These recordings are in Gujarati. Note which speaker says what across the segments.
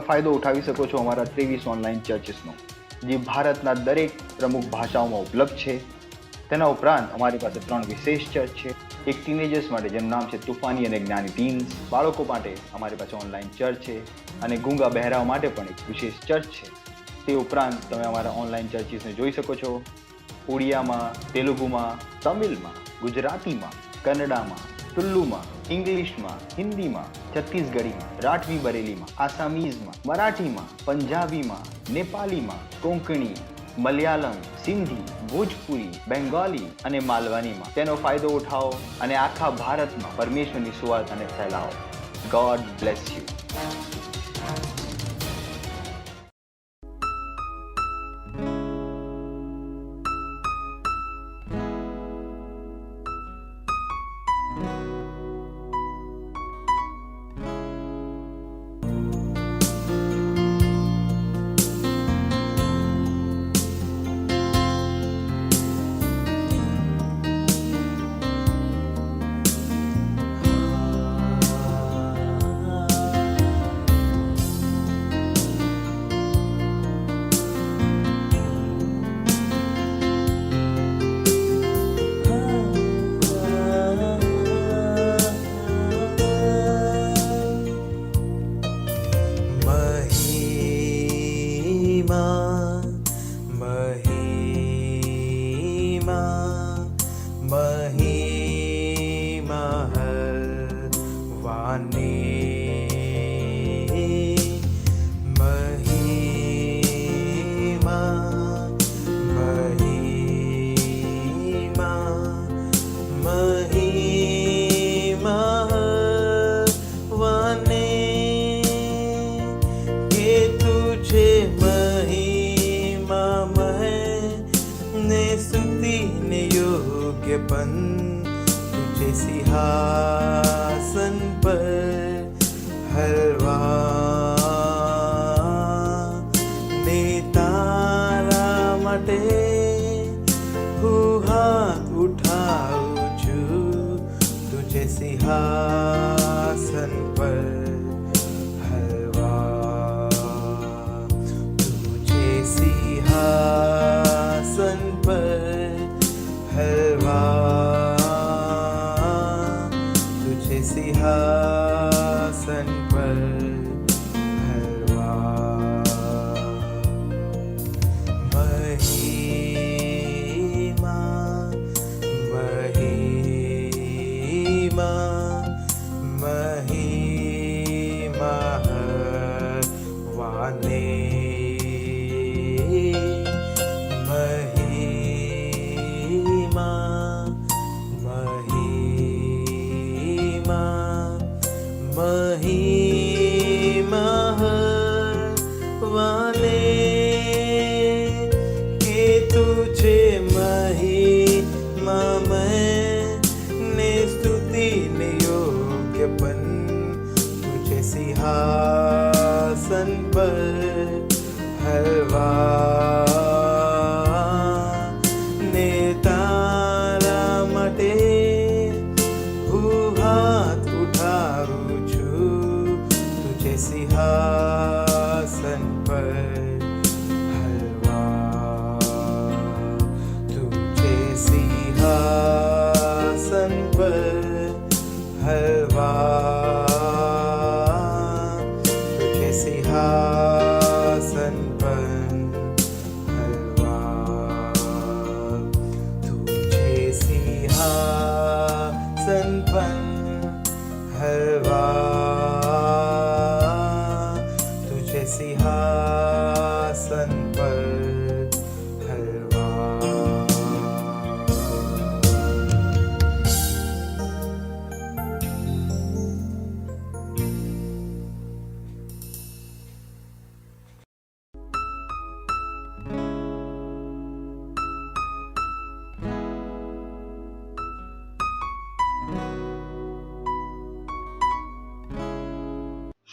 Speaker 1: ફાયદો ઉઠાવી શકો છો અમારા 23 ઓનલાઈન ચર્ચીસનો, જે ભારતના દરેક પ્રમુખ ભાષાઓમાં ઉપલબ્ધ છે. તેના ઉપરાંત અમારી પાસે 3 વિશેષ ચર્ચ છે. એક ટીનેજર્સ માટે જેનું નામ છે તુફાની અને જ્ઞાની ટીન્સ, બાળકો માટે અમારી પાસે ઓનલાઈન ચર્ચ છે, અને ગૂંગા બહેરાઓ માટે પણ એક વિશેષ ચર્ચ છે. તે ઉપરાંત તમે અમારા ઓનલાઈન ચર્ચીસને જોઈ શકો છો ઓડિયામાં, તેલુગુમાં, તમિલમાં, ગુજરાતીમાં, કન્નડામાં, તુલ્લુમાં, ઇંગ્લિશમાં, હિન્દીમાં, છત્તીસગઢીમાં, રાઠવી બરેલીમાં, આસામીઝમાં, મરાઠીમાં, પંજાબીમાં, નેપાલીમાં, કોંકણી, મલયાલમ, સિંધી, ભોજપુરી, બેંગાલી અને માલવાનીમાં. તેનો ફાયદો ઉઠાવો અને આખા ભારતમાં પરમેશ્વરની સુવાર્તાને ફેલાવો. God bless you.
Speaker 2: तुझे सिंहासन पर हलवा ने तारा मटे हाथ उठाऊं छू तुझे सिंहासन पर हलवा तुझे सिंहासन पर हलवा तुझे सिंहासन पर हलवा महिमा महिमा महिमा वाने महिमा महिमा महिमा वाले के तुझे महिमा मैंने स्तुति ने योग्यपन तुझे सिंहासन पर हलवा ने तारा मटे हाथ उठाऊं छू तुझे सिंहासन पर हलवा तुझे सिंहासन पर हलवा तुझे सिंहासन पर हलवा तुझे सिंहासन पर हलवा तुझे सिंहासन पर हलवा.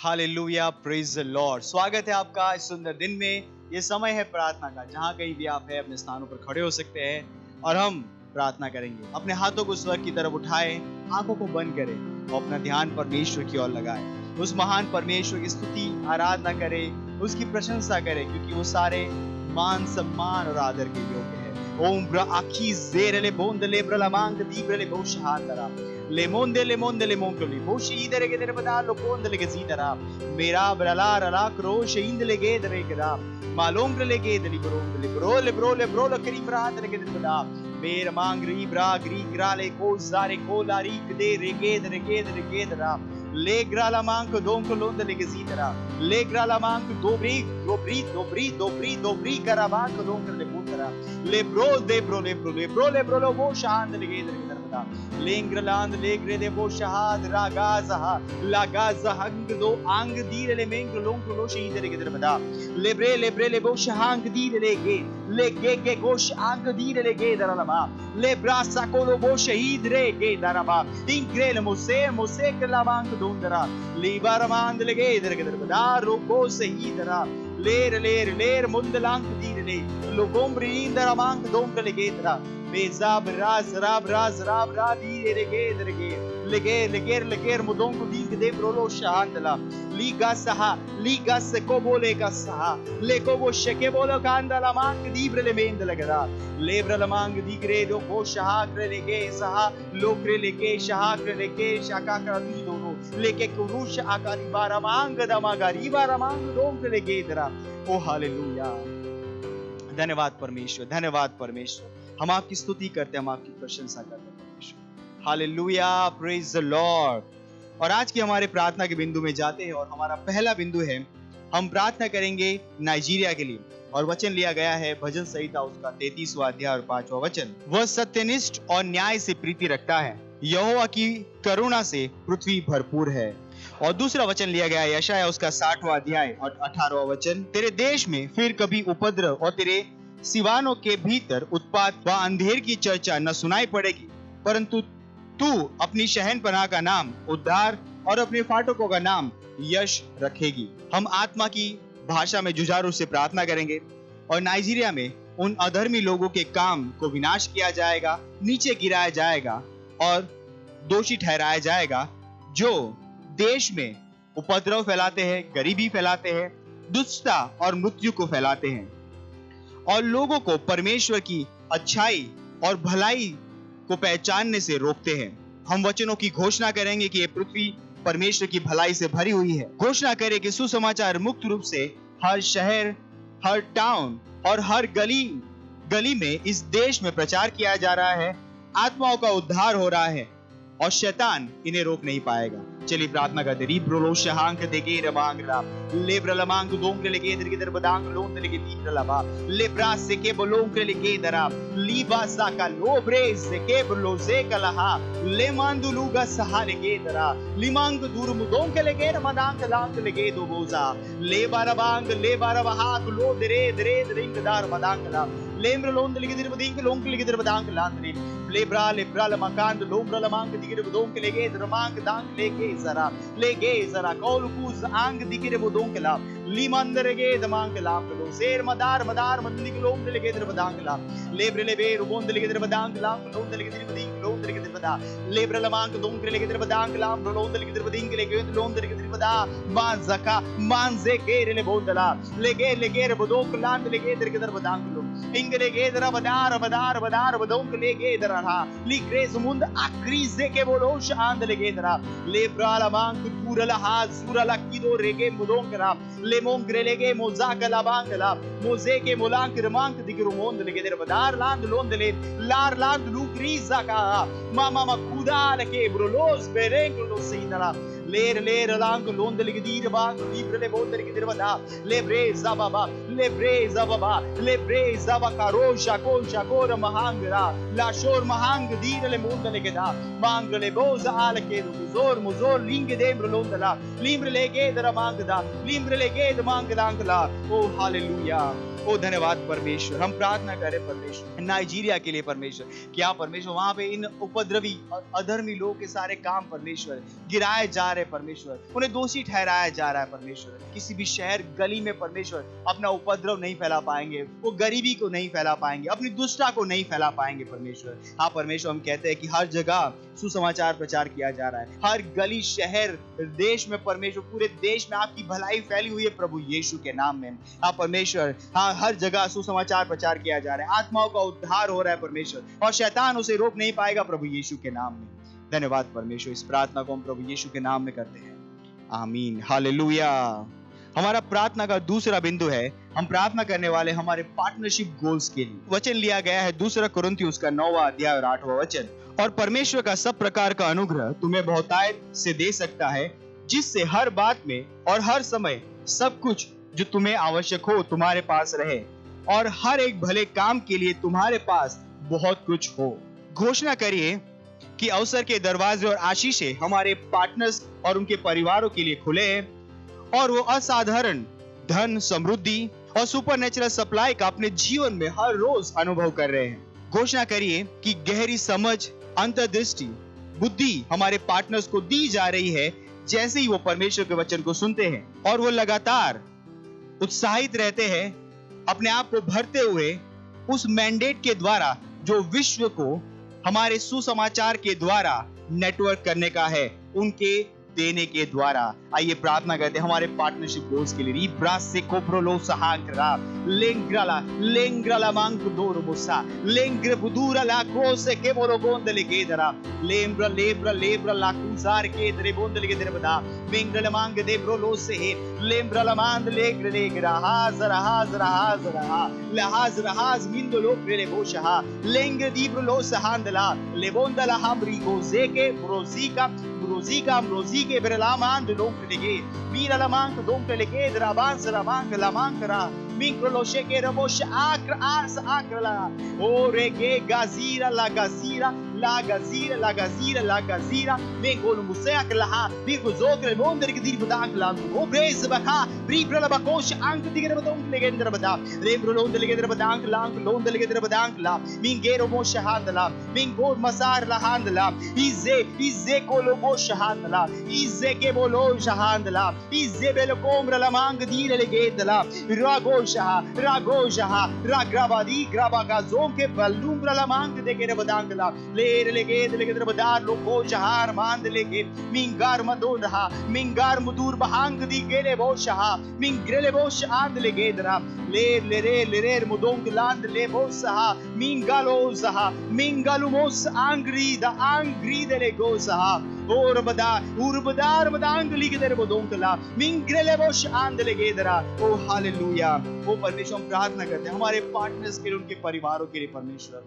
Speaker 3: Hallelujah, praise the Lord. स्वागत है आपका इस सुंदर दिन में. ये समय है प्रार्थना का. जहाँ कहीं भी आप हैं अपने स्थानों पर खड़े हो सकते हैं और हम प्रार्थना करेंगे. अपने हाथों को स्वर्ग की तरफ उठाएं, आंखों को बंद करें और अपना ध्यान परमेश्वर की ओर लगाएं. उस महान परमेश्वर की स्तुति आराधना करें, उसकी प्रशंसा करें, क्योंकि वो सारे मान सम्मान और आदर के योग्य है। ओम ब्रा आखी जेरले बोंदले ब्रलमांग दीब्रले बोशहांदरा ले मोंदे मोंगली बोशी इधर के बता लो कोंदले के सीधरा मेरा ब्रला रला क्रोश इंदले के दरे करा मालूम ले के दली ब्रो ले करी ब्रात ले के बता मेर मांग री ग्रा ले को सारे को लारी दे रे के दरा ले ग्राला मांग दोंक लोंद ले के सीधरा ले ग्राला मांग दोबरी करा मांग दोंक ले पुतरा ले ब्रो लो वो शांत ले के दर बता लेंग्रलांद लेग्रे दे वो शहाद रागाज़हा लगाज़हंग दो आंग दीर ले मेंग लोंग लो शीद ले के दर बता लेब्रे ले वो शहांग दीर ले गे गोश आंग दीर ले के दर लमा ले ब्रासा कोलो वो शहीद रे के दरबा इंग्रेल मोसे कलावांग दोंदरा लीबारमांद ले के दर बता रोको शहीदरा लेर मुंदलांग दीर ले लोगोम्ब्री दरमांग दोंग ले के दरा बेजाब राब रा दी लेगेर मुदोंग दींग दे ब्रोलो शांतला लीगा से को बोले का सहा ले को वो शके बोलो कांदला मांग दीब्रले मेंद लगरा लेब्रल मांग दीग्रे दो को शहाक्र लेके सहा लोक्रे लेके शहाक्र लेके शाका कर दी दोनों लेके कुरुष आकारी बारा मांग दमागारी बारा मांग दोंग लेके दरा ओ हालेलुया। धन्यवाद परमेश्वर, हम आपकी स्तुति करते हैं, हम आपकी प्रशंसा करते हैं परमेश्वर। Hallelujah, praise the Lord. और आज की हमारे प्रार्थना के बिंदु में जाते हैं और हमारा पहला बिंदु है, हम प्रार्थना करेंगे नाइजीरिया के लिए और वचन लिया गया है भजन संहिता उसका 33वां अध्याय और 5वां वचन। वह सत्यनिष्ठ और न्याय से प्रीति रखता है, यहोवा की करुणा से पृथ्वी भरपूर है। और दूसरा वचन लिया गया है यशायाह उसका 60वां अध्याय और 18वां वचन। तेरे देश में फिर कभी उपद्रव और तेरे सिवानों के भीतर उत्पात व अंधेर की चर्चा न सुनाई पड़ेगी, परंतु तू अपनी शहनपनाह का नाम उद्धार और अपने फाटकों का नाम यश रखेगी। हम आत्मा की भाषा में जुझारू से प्रार्थना करेंगे और नाइजीरिया में उन अधर्मी लोगों के काम को विनाश किया जाएगा, नीचे गिराया जाएगा और दोषी ठहराया जाएगा जो देश में उपद्रव फैलाते हैं, गरीबी फैलाते हैं, दुष्टता और मृत्यु को फैलाते हैं और लोगों को परमेश्वर की अच्छाई और भलाई को पहचानने से रोकते हैं। हम वचनों की घोषणा करेंगे कि ये पृथ्वी परमेश्वर की भलाई से भरी हुई है। घोषणा करें कि सुसमाचार मुक्त रूप से हर शहर, हर टाउन और हर गली में इस देश में प्रचार किया जा रहा है, आत्माओं का उद्धार हो रहा है और शैतान इन्हें रोक नहीं पाएगा। चलिए प्रार्थना करते। रीब्रोलो शहांक देगे रमांगला लेब्रलमांग दोंग लेके दर के दर बदांग लोंग लेके लीब्रलबा लेब्रा से के बोलोंग लेके दरा लीबा साका लोब्रे से के बोलो से कलहा लेमांदुलुगा सहा लेके दरा लिमांग दूर मुदोंग लेके रमदांग लांग लेके दो बोजा लेबारबांग लेबारबहाक लो दरे दरिंग दार मदांगला लेम्र लोंद लेके दर बदिंग लोंग लेके दर बदांग लांद्री लेब्रा लमकांद लोब्रा लमांग दिगिर बदोंग लेके दरमांग दांग लेके जरा कौलकुज आंग दिगिर बदोंग ला लीमंदर गे दमांग लाम लो शेर मदार मंदिक लोंग लेके दर बदांग ला लेब्रे लेबे रुबोंद लेके दर बदांग लाम लोंद लेके दर बदिंग लोंद लेके दर बदा लेब्रा लमांग दोंग लेके दर बदांग लाम लोंद लेके दर बदिंग लेके लोंद लेके दर बदा मान जका मान जे के रे बोंदला लेके रे बदोंग लांद लेके दर के दर बदांग लो इंगले गे दर बदार बदोंग लेके दर रहा ली ग्रेस मुंद आक्रीज के बोलो शांद लेके दरा लेब्राला मांग पूरला हाथ सूरला किदो रेगे मुदोंग करा ले मोंग लेगे मोजाकला बांगला मोजे के मोलांग रमांग दिगरो मोंद लेके दर बदार लांद लोंद ले लार लांद लुक्रीजा का मामा मकुदा लेके ब्रोलोस बेरेंग लो सीनला लेर लांग लोंद लेके दीर बांग लीब्रले बोंद लेके दर बदा लेब्रे जाबा कारो शाकोर महांगरा लाशोर महांग दीर ले मोंद लेके दा मांग ले बोज आल के मुजोर लिंग दे ब्रोलोंदला लिम्र लेके दर मांग दा लिम्र लेके द मांग लांगला ओ हालेलुया ओ धन्यवाद परमेश्वर। हम प्रार्थना करें परमेश्वर नाइजीरिया के लिए परमेश्वर, क्या परमेश्वर वहां पे इन उपद्रवी और अधर्मी लोगों के सारे काम परमेश्वर गिराए जा रहे परमेश्वर, उन्हें दोषी ठहराया जा रहा है परमेश्वर। किसी भी शहर गली में परमेश्वर अपना उपद्रव नहीं फैला पाएंगे, वो गरीबी को नहीं फैला पाएंगे, अपनी दुष्टता को नहीं फैला पाएंगे परमेश्वर। हाँ परमेश्वर, हम कहते हैं कि हर जगह सुसमाचार प्रचार किया जा रहा है, हर गली शहर देश में परमेश्वर, पूरे देश में आपकी भलाई फैली हुई है प्रभु यीशु के नाम में। हाँ परमेश्वर, हाँ हर जगह सुसमाचार प्रचार किया जा रहा है, आत्माओं का उद्धार हो रहा है परमेश्वर, और शैतान उसे रोक नहीं पाएगा प्रभु यीशु के नाम में। धन्यवाद परमेश्वर। इस प्रार्थना को हम प्रभु यीशु के नाम में करते हैं, आमीन, हालेलुया। हमारा प्रार्थना का दूसरा बिंदु है, हम प्रार्थना करने वाले हमारे पार्टनरशिप गोल्स के लिए। वचन लिया गया है 2 कुरिन्थियों का 9वां अध्याय और 8वां वचन, और परमेश्वर का सब प्रकार का अनुग्रह तुम्हें बहुतायत से दे सकता है, जिससे हर बात में और हर समय सब कुछ जो तुम्हें आवश्यक हो तुम्हारे पास रहे, और हर एक भले काम के लिए तुम्हारे पास बहुत कुछ हो। घोषणा करिए कि अवसर के दरवाजे और आशीषें हमारे पार्टनर्स और उनके परिवारों के लिए खुले हैं, और वो असाधारण धन, समृद्धि और सुपरनेचुरल सप्लाई का अपने जीवन में हर रोज अनुभव कर रहे हैं। घोषणा करिए कि गहरी समझ, अंतर्दृष्टि, बुद्धि हमारे पार्टनर्स को दी जा रही है जैसे ही वो परमेश्वर के वचन को सुनते हैं, और वो लगातार उत्साहित रहते हैं अपने आप को भरते हुए उस मैंडेट के द्वारा जो विश्व को हमारे सुसमाचार के द्वारा नेटवर्क करने का है, उनके देने के द्वारा। आइए प्रार्थना करते हैं हमारे पार्टनरशिप गोल्स के लिए। रिब्रास से कोप्रोलो सहाग्रा लेंग्राला लेंग्राला मांग दोरबोसा लेंग्र बुदूरा ला क्रोस के मोरो गोंदले के दरा लेम्ब्रा लेब्रा लेब्रा ला कुजार के दरे गोंदले के दरे बदा मेंग्रला मांग दे ब्रोलो से लेम्ब्रा ला मांद लेग्र लेग्रा हाजरा हाजरा हाजरा ला हाजरा हाज मिंदो लोक रे बोशहा लेंग्र दी ब्रोलो सहांदला लेबोंदला हमरी गोजे के ब्रोजीका ब्रोजीका ब्रोजी के बरलामान दो लोक लेगे मीरा ला मांग दोंक लेगे दराबान सरा मांग ला मांग करा मिंक्रो के रबोश आक्र आस आक्रला ओ रे के गाजीरा ला गाजीरा ला गाजीरा ला गाजीरा ला गाजीरा में गोल मुसैक लहा बिगो जोकर बोंदर के दी बदाक ला ओ ब्रेस बखा ब्री ब्रला बकोश अंक दिगरे बदोंक लेगे अंदर बदा रे ब्रोलों लेगे अंदर बदाक लांक लोंद लेगे अंदर बदाक ला मिन गेरो मो शहादला मिन गोर मसार लहांदला इजे कोलो मो शहादला इजे के बोलो शहादला इजे बेलो कोमरा ला मांग दी लेगे दला रागो रागोशहा राग्राबादी ग्राबागा जोम के बलूंग्रा ला मांग दे के बदांगला लेर लेगे बदार लोको जहार मांद लेके मिंगार मदो रहा मिंगार मुदूर बहांग दी गेले बोशहा मिंग्रेले बोश आंद लेगे दरा लेर लेरे मुदोंग लांद ले बोसहा मिंगालो सहा मिंगालु मोस आंग्री द आंग्री दे ले गोसहा और बदा उर्बदार मदांग लिख दे बोदोंगला मिंग्रेले बोश आंद लेगे दरा। ओ हालेलुया। वो परमेश्वर हम प्रार्थना करते हैं हमारे पार्टनर्स के लिए, उनके परिवारों के लिए परमेश्वर।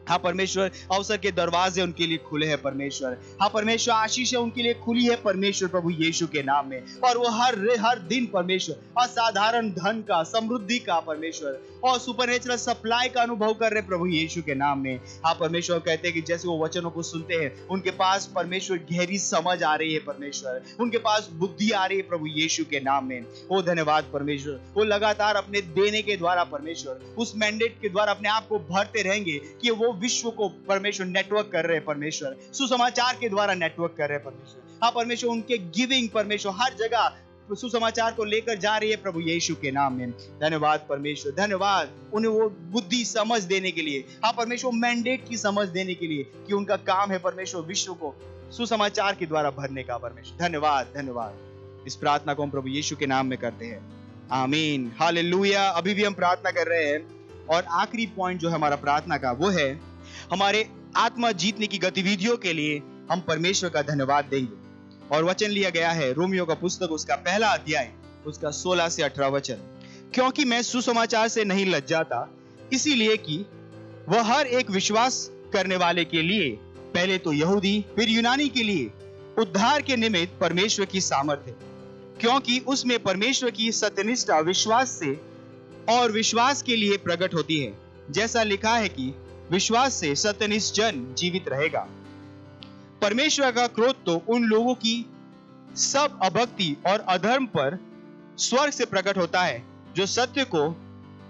Speaker 3: हाँ परमेश्वर, अवसर के दरवाजे उनके लिए खुले हैं परमेश्वर। हाँ परमेश्वर, आशीष उनके लिए खुली है परमेश्वर प्रभु यीशु के नाम में, और वो हर दिन परमेश्वर असाधारण धन का, समृद्धि का परमेश्वर और सुपरनेचुरल सप्लाई का अनुभव कर रहे प्रभु यीशु के नाम में। हाँ परमेश्वर, कहते हैं कि जैसे वो वचनों को सुनते हैं उनके पास परमेश्वर गहरी समझ आ रही है परमेश्वर, उनके पास बुद्धि आ रही है प्रभु यीशु के नाम में। ओ धन्यवाद परमेश्वर, वो लगातार अपने देने के द्वारा परमेश्वर उस मैंडेट के द्वारा अपने आप को भरते रहेंगे कि वो विश्व को परमेश्वर नेटवर्क कर रहे हैं परमेश्वर, सुसमाचार के द्वारा नेटवर्क कर रहे हैं परमेश्वर। हाँ परमेश्वर, उनके गिविंग परमेश्वर हर जगह सुसमाचार को लेकर जा रही है प्रभु यीशु के नाम में। धन्यवाद परमेश्वर, धन्यवाद उन्हें वो बुद्धि समझ देने के लिए। हाँ परमेश्वर, मैंडेट की समझ देने के लिए कि उनका काम है परमेश्वर विश्व को सुसमाचार के द्वारा भरने का परमेश्वर। धन्यवाद धन्यवाद। इस प्रार्थना को हम प्रभु यीशु के नाम में करते हैं, आमीन, हालेलुया। अभी भी हम प्रार्थना कर रहे हैं, और आखिरी पॉइंट जो है हमारा प्रार्थना का वो है हमारे आत्मा जीतने की गतिविधियों के लिए हम परमेश्वर का धन्यवाद देंगे। और वचन लिया गया है रोमियो का पुस्तक उसका 1 अध्याय उसका 16 से 18 वचन। क्योंकि मैं सुसमाचार से नहीं लज्जाता, इसीलिए कि वह हर एक विश्वास करने वाले के लिए, पहले तो यहूदी फिर यूनानी के लिए उद्धार के निमित्त परमेश्वर की सामर्थ्य है, क्योंकि उसमें परमेश्वर की सत्यनिष्ठा विश्वास से और विश्वास के लिए प्रकट होती है। जैसा लिखा है कि विश्वास से सत्यनिष्ठ जन जीवित रहेगा। परमेश्वर का क्रोध तो उन लोगों की सब अभक्ति और अधर्म पर स्वर्ग से प्रकट होता है, जो सत्य को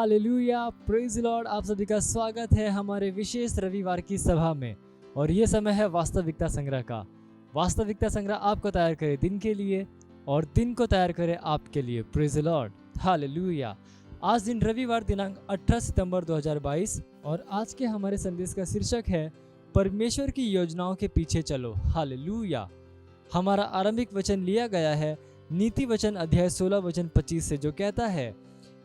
Speaker 4: हालेलुया, प्रेज लॉर्ड। आप सभी का स्वागत है हमारे विशेष रविवार की सभा में। और ये समय है वास्तविकता संग्रह का। वास्तविकता संग्रह आपको तैयार करे दिन के लिए और दिन को तैयार करे आपके लिए। Praise Lord, hallelujah. आज दिन रविवार दिनांक 18 सितंबर 2022 और आज के हमारे संदेश का शीर्षक है परमेश्वर की योजनाओं के पीछे चलो। हालेलुया। हमारा आरंभिक वचन लिया गया है नीति वचन अध्याय 16 वचन 25 से, जो कहता है,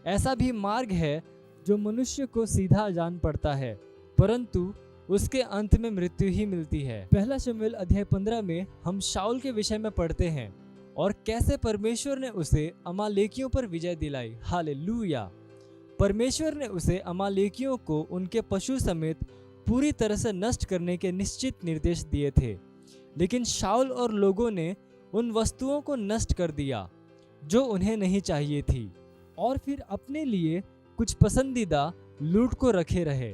Speaker 4: ऐसा भी मार्ग है जो मनुष्य को सीधा जान पड़ता है, परंतु उसके अंत में मृत्यु ही मिलती है। पहला शमूएल अध्याय 15 में हम शाऊल के विषय में पढ़ते हैं और कैसे परमेश्वर ने उसे अमालेकियों पर विजय दिलाई। हालेलुया। परमेश्वर ने उसे अमालेकियों को उनके पशु समेत पूरी तरह से नष्ट करने के निश्चित निर्देश दिए थे, लेकिन शाऊल और लोगों ने उन वस्तुओं को नष्ट कर दिया जो उन्हें नहीं चाहिए थी और फिर अपने लिए कुछ पसंदीदा लूट को रखे रहे,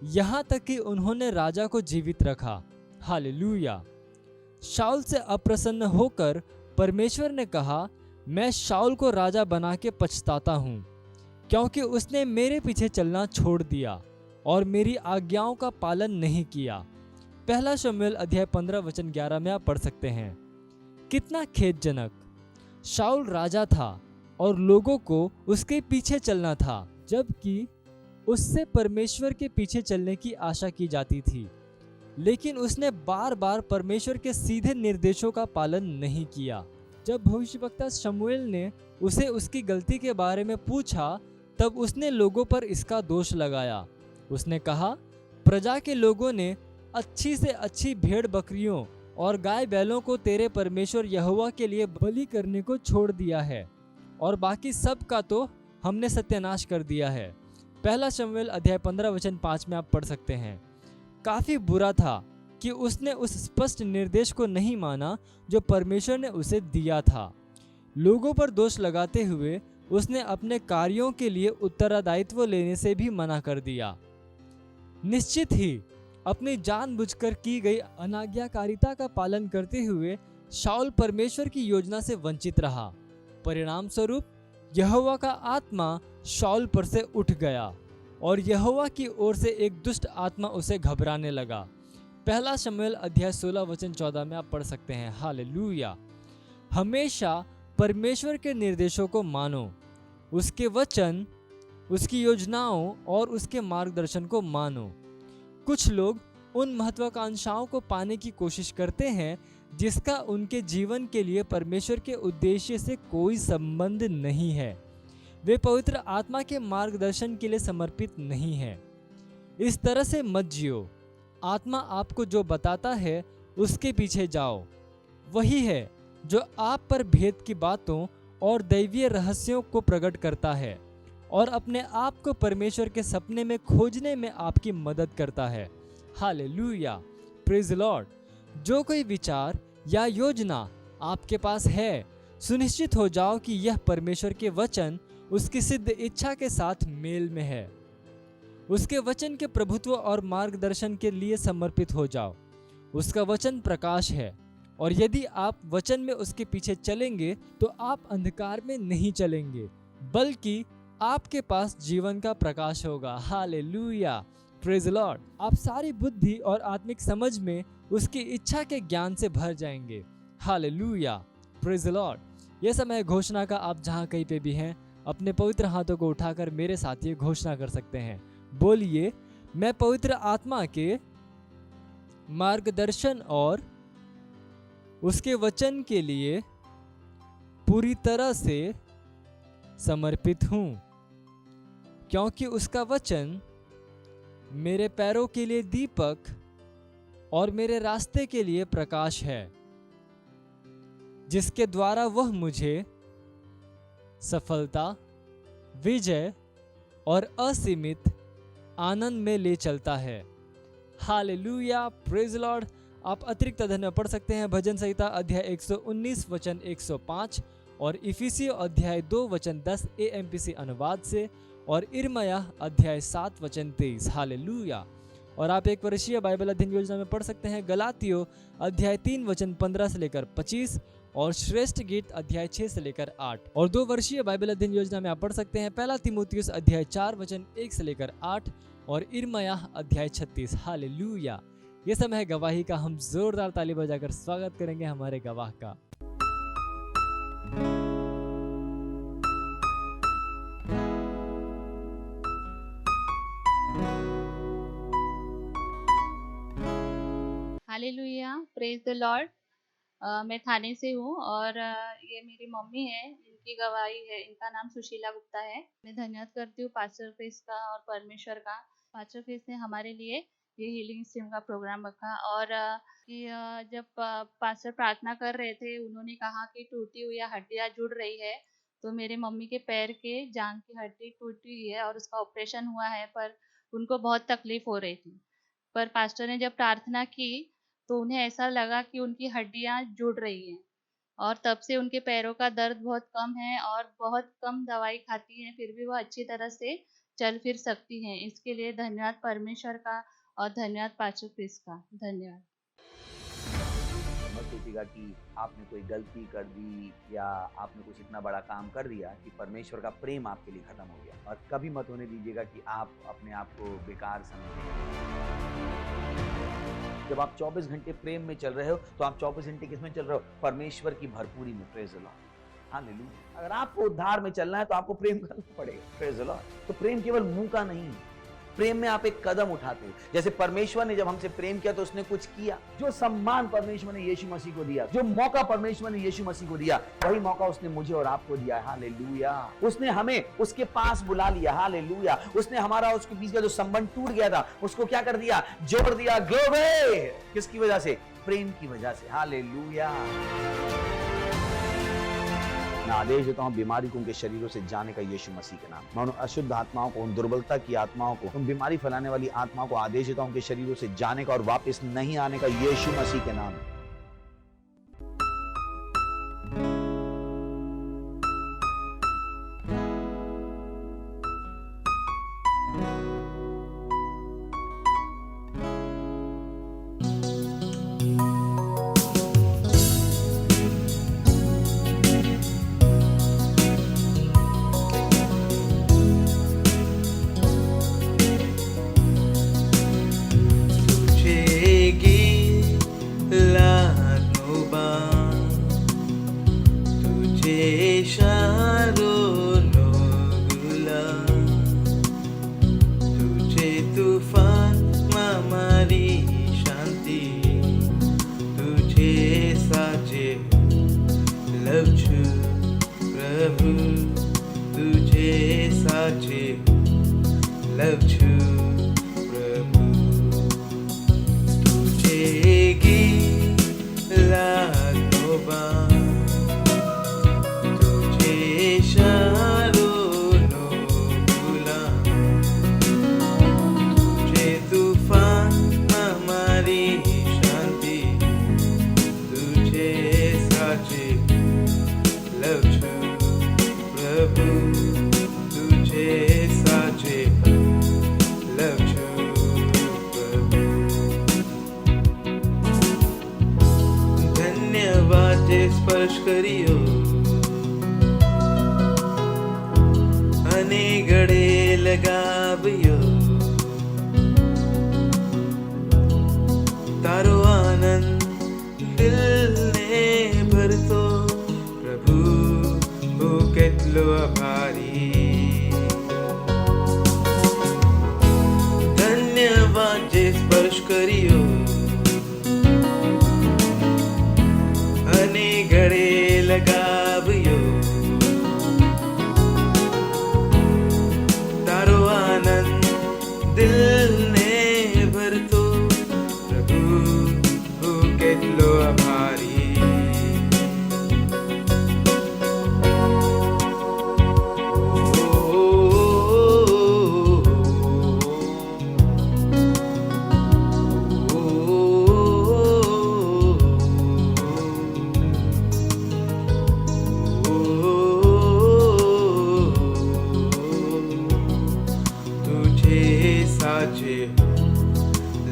Speaker 4: यहाँ तक कि उन्होंने राजा को जीवित रखा। हालेलुया। शाऊल से अप्रसन्न होकर परमेश्वर ने कहा, मैं शाऊल को राजा बना के पछताता हूँ, क्योंकि उसने मेरे पीछे चलना छोड़ दिया और मेरी आज्ञाओं का पालन नहीं किया। पहला शमूएल अध्याय 15 वचन 11 में आप पढ़ सकते हैं। कितना खेदजनक। शाऊल राजा था और लोगों को उसके पीछे चलना था, जबकि उससे परमेश्वर के पीछे चलने की आशा की जाती थी, लेकिन उसने बार बार परमेश्वर के सीधे निर्देशों का पालन नहीं किया। जब भविष्यवक्ता शमूएल ने उसे उसकी गलती के बारे में पूछा, तब उसने लोगों पर इसका दोष लगाया। उसने कहा, प्रजा के लोगों ने अच्छी से अच्छी भेड़ बकरियों और गाय बैलों को तेरे परमेश्वर यहोवा के लिए बलि करने को छोड़ दिया है, और बाकी सब का तो हमने सत्यानाश कर दिया है। पहला शमूएल अध्याय 15 वचन 5 में आप पढ़ सकते हैं। काफी बुरा था कि उसने उस स्पष्ट निर्देश को नहीं माना जो परमेश्वर ने उसे दिया था। लोगों पर दोष लगाते हुए उसने अपने कार्यों के लिए उत्तरदायित्व लेने से भी मना कर दिया। निश्चित ही अपनी जानबूझकर की गई अनाज्ञाकारिता का पालन करते हुए शाऊल परमेश्वर की योजना से वंचित रहा। परिणाम स्वरूप यहोवा का आत्मा शाऊल पर से उठ गया और यहोवा की ओर से एक दुष्ट आत्मा उसे घबराने लगा। पहला शमूएल अध्याय 16 वचन 14 में आप पढ़ सकते हैं। हालेलुया। हमेशा परमेश्वर के निर्देशों को मानो, उसके वचन, उसकी योजनाओं और उसके मार्गदर्शन को मानो। कुछ लोग उन महत्वाकांक्षाओं को पाने की कोशिश करते हैं जिसका उनके जीवन के लिए परमेश्वर के उद्देश्य से कोई संबंध नहीं है। वे पवित्र आत्मा के मार्गदर्शन के लिए समर्पित नहीं है। इस तरह से मत जियो। आत्मा आपको जो बताता है उसके पीछे जाओ। वही है जो आप पर भेद की बातों और दैवीय रहस्यों को प्रकट करता है और अपने आप को परमेश्वर के सपने में खोजने में आपकी मदद करता है। Hallelujah, praise Lord. जो कोई विचार या योजना आपके पास है, सुनिश्चित हो जाओ कि यह परमेश्वर के वचन उसकी सिद्ध इच्छा के साथ मेल में है। उसके वचन के प्रभुत्व और मार्गदर्शन के लिए समर्पित हो जाओ। उसका वचन प्रकाश है और यदि आप वचन में उसके पीछे चलेंगे तो आप अंधकार में नहीं चलेंगे, बल्कि आपके पास जीवन का प्रकाश होगा। Hallelujah, praise Lord. आप सारी बुद्धि और आत्मिक समझ में उसकी इच्छा के ज्ञान से भर जाएंगे। Hallelujah, praise Lord. यह समय घोषणा का। आप जहां कहीं पे भी हैं, अपने पवित्र हाथों को उठाकर मेरे साथ ये घोषणा कर सकते हैं। बोलिए, मैं पवित्र आत्मा के मार्गदर्शन और उसके वचन के लिए पूरी तरह से समर्पित हूं, क्योंकि उसका वचन मेरे पैरों के लिए दीपक और मेरे रास्ते के लिए प्रकाश है, जिसके द्वारा वह मुझे सफलता, विजय और असीमित आनंद में ले चलता है। Hallelujah, praise Lord. आप अतिरिक्त अध्ययन में पढ़ सकते हैं भजन संहिता अध्याय 119 वचन 105 और इफिसियों अध्याय 2 वचन 10 AMPC अनुवाद से और इर्मयाह अध्याय 7 वचन 23। हालेलुया। और आप एक वर्षीय बाइबल अध्ययन योजना में पढ़ सकते हैं गलातियों अध्याय 3 वचन 15 से लेकर 25 और श्रेष्ठ गीत अध्याय 6 से लेकर 8 और 2 वर्षीय बाइबल अध्ययन योजना में आप पढ़ सकते हैं पहला तीमुथियुस अध्याय 4 वचन 1 से लेकर 8 और इर्मयाह अध्याय 36। हालेलुया। ये समय है गवाही का। हम जोरदार ताली बजाकर स्वागत करेंगे हमारे गवाह का।
Speaker 5: Hallelujah, praise the Lord. मैं थाने से हूँ और ये मेरी मम्मी है, इनकी गवाही है। इनका नाम सुशीला गुप्ता है। मैं धन्यवाद करती हूँ पास्टर क्रिस का और परमेश्वर का। पास्टर क्रिस ने हमारे लिए ये हीलिंग स्ट्रीम का प्रोग्राम रखा और जब पास्टर प्रार्थना कर रहे थे, उन्होंने कहा कि टूटी हुई हड्डियाँ जुड़ रही है। तो मेरे मम्मी के पैर के जांघ की हड्डी टूटी हुई है और उसका ऑपरेशन हुआ है, पर उनको बहुत तकलीफ हो रही थी। पर पास्टर ने जब प्रार्थना की तो उन्हें ऐसा लगा कि उनकी हड्डियां जुड़ रही हैं और तब से उनके पैरों का दर्द बहुत कम है और बहुत कम दवाई खाती हैं, फिर भी वो अच्छी तरह से चल फिर सकती हैं। इसके लिए धन्यवाद परमेश्वर का और धन्यवाद पास्टर क्रिस का। धन्यवाद।
Speaker 6: मत सोचिएगा कि आपने कोई गलती कर दी या आपने कुछ इतना बड़ा काम कर दिया कि परमेश्वर का प्रेम आपके लिए खत्म हो गया। और कभी मत होने दीजिएगा कि आप अपने आप को बेकार समझें। जब आप 24 घंटे प्रेम में चल रहे हो तो आप 24 घंटे किस में चल रहे हो? परमेश्वर की भरपूरी में। Praise the Lord. हालेलुया। अगर आपको उद्धार में चलना है तो आपको प्रेम करना पड़ेगा। Praise the Lord. तो प्रेम केवल मुंह का नहीं है, प्रेम में आप एक कदम उठाते हो। जैसे परमेश्वर ने जब हमसे प्रेम किया तो उसने कुछ किया। जो सम्मान परमेश्वर ने यीशु मसीह को दिया, जो मौका परमेश्वर ने यीशु मसीह को दिया, वही मौका उसने मुझे और आपको दिया। हालेलुया। उसने हमें उसके पास बुला लिया। हालेलुया। उसने हमारा उसके बीच का जो संबंध टूट गया था उसको क्या कर दिया? जोड़ दिया। ग्लोरी। किसकी वजह से? प्रेम की वजह से। हालेलुया। मैं आदेश देता हूं बीमारी को उनके शरीरों से जाने का यीशु मसीह के नाम। मैं उन अशुद्ध आत्माओं को, उन दुर्बलता की आत्माओं को, उन बीमारी फैलाने वाली आत्माओं को आदेश देता हूं उनके शरीरों से जाने का और वापस नहीं आने का यीशु मसीह के नाम।
Speaker 2: स्पर्श करियो अने गड़े लगावियो तारो आनंद दिल ने भरतो प्रभु हो केटलो आभारी धन्यवाद जे स्पर्श करियो गड़े लगावियो तारो आनंद दिल ने भरतो प्रभु हो केटलो आभारी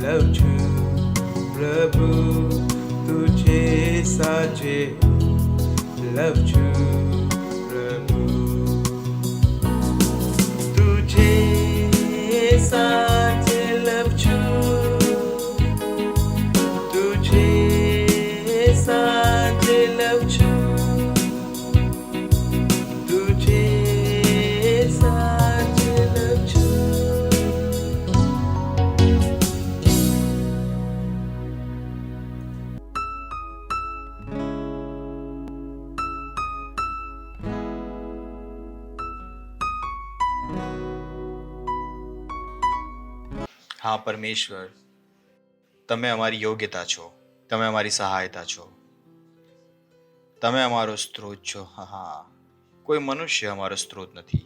Speaker 2: लव छू प्रभु तुझे साचे લવ છું પ્રભુ તુझे સાચે લવ છું તુझे સાચે લવ છું તુझे સાચે લવ છું
Speaker 7: હા પરમેશ્વર, તમે અમારી યોગ્યતા છો, તમે અમારી સહાયતા છો, તમે અમારો સ્ત્રોત છો. હા, કોઈ મનુષ્ય અમારો સ્ત્રોત નથી.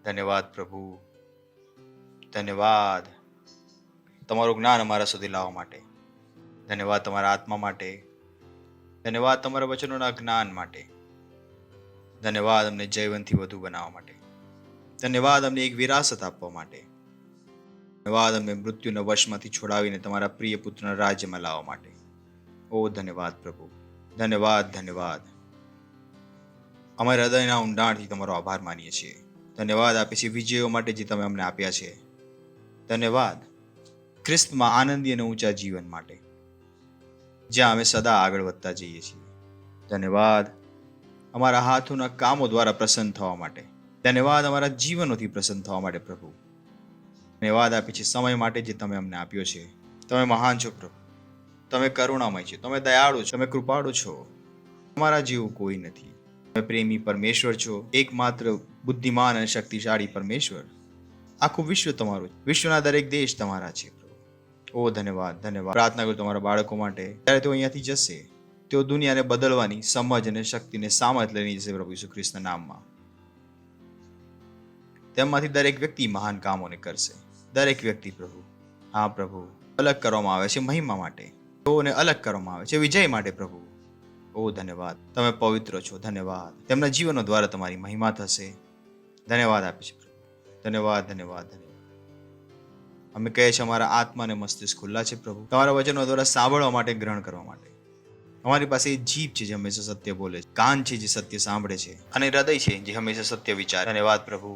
Speaker 7: ધન્યવાદ પ્રભુ, ધન્યવાદ તમારું જ્ઞાન અમારા સુધી લાવવા માટે, ધન્યવાદ તમારા આત્મા માટે, ધન્યવાદ તમારા વચનોના જ્ઞાન માટે, ધન્યવાદ અમને જૈવનથી વધુ બનાવવા માટે, ધન્યવાદ અમને એક વિરાસત આપવા માટે, ધન્યવાદ અમને મૃત્યુના વશમાંથી છોડાવીને તમારા પ્રિય પુત્રના રાજ્યમાં લાવવા માટે. ઓ ધન્યવાદ પ્રભુ, ધન્યવાદ, ધન્યવાદ. અમારા હૃદયના ઊંડાણથી તમારો આભાર માનીએ છીએ. ધન્યવાદ આપીએ છીએ વિજયો માટે જે તમે અમને આપ્યા છે. ધન્યવાદ ખ્રિસ્તમાં આનંદી અને ઊંચા જીવન માટે, જ્યાં અમે સદા આગળ વધતા જઈએ છીએ. ધન્યવાદ અમારા હાથોના કામો દ્વારા પ્રસન્ન થવા માટે, ધન્યવાદ અમારા જીવનોથી પ્રસન્ન થવા માટે પ્રભુ. ધન્યવાદ આપીએ છીએ સમય માટે જે તમે અમને આપ્યો છે. તમે મહાન છો પ્રભુ, તમે કરુણામય છો, તમે દયાળુ છો, તમે કૃપાળુ છો. તમારા જેવું કોઈ નથી. તમે પ્રેમી પરમેશ્વર છો, એકમાત્ર બુદ્ધિમાન અને શક્તિશાળી પરમેશ્વર. આખું વિશ્વ તમારું, વિશ્વના દરેક દેશ તમારા છે પ્રભુ. ઓ ધન્યવાદ, ધન્યવાદ. પ્રાર્થના કરું તમારા બાળકો માટે, જ્યારે તેઓ અહીંયાથી જશે, તેઓ દુનિયાને બદલવાની સમજ અને શક્તિને સામર્થ્ય લઈને જશે પ્રભુ ઈસુ ખ્રિસ્તના નામમાં. તેમાંથી દરેક વ્યક્તિ મહાન કામોને કરશે. દરેક વ્યક્તિ પ્રભુ, હા પ્રભુ, અલગ કરવામાં આવે છે મહિમા માટે, તેઓને અલગ કરવામાં આવે છે વિજય માટે પ્રભુ. ઓ ધન્યવાદ, તમે પવિત્ર છો. ધન્યવાદ, તેમના જીવનો દ્વારા તમારી મહિમા થશે. ધન્યવાદ આપે છે પ્રભુ. ધન્યવાદ, ધન્યવાદ, ધન્યવાદ. અમે કહે છે અમારા આત્મા અને મસ્તિષ્ક ખુલ્લા છે પ્રભુ, તમારા વચનો દ્વારા સાંભળવા માટે, ગ્રહણ કરવા માટે. અમારી પાસે એ જીભ છે જે હંમેશા સત્ય બોલે છે, કાન છે જે સત્ય સાંભળે છે, અને હૃદય છે જે હંમેશા સત્ય વિચારે. ધન્યવાદ પ્રભુ.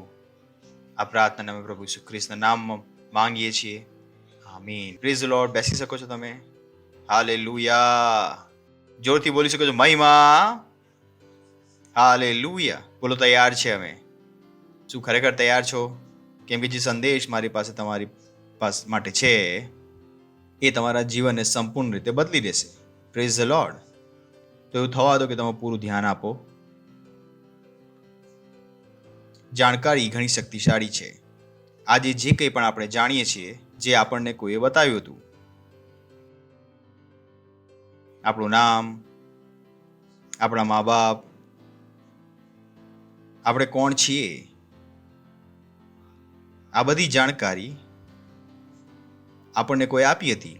Speaker 7: આ પ્રાર્થના અમે પ્રભુ ઈસુ ખ્રિસ્તના નામમાં માંગીએ છીએ. આમીન. Praise the Lord. બેસી શકો છો તમે. હાલેલુયા. જોરથી બોલી શકો છો મહિમા. હાલેલુયા. બોલો તૈયાર છે અમે. શું ખરેખર તૈયાર છો? કેમ કે જે સંદેશ મારી પાસે તમારી માટે છે એ તમારા જીવનને સંપૂર્ણ રીતે બદલી દેશે. Praise the lord. તો એવું થવા દો કે તમે પૂરું ધ્યાન આપો. જાણકારી ઘણી શક્તિશાળી છે. આજે જે કંઈ પણ આપણે જાણીએ છીએ, જે આપણને કોઈએ બતાવ્યું હતું, આપણું નામ, આપણા મા બાપ, આપણે કોણ છીએ, આ બધી જાણકારી આપણને કોઈ આપી હતી.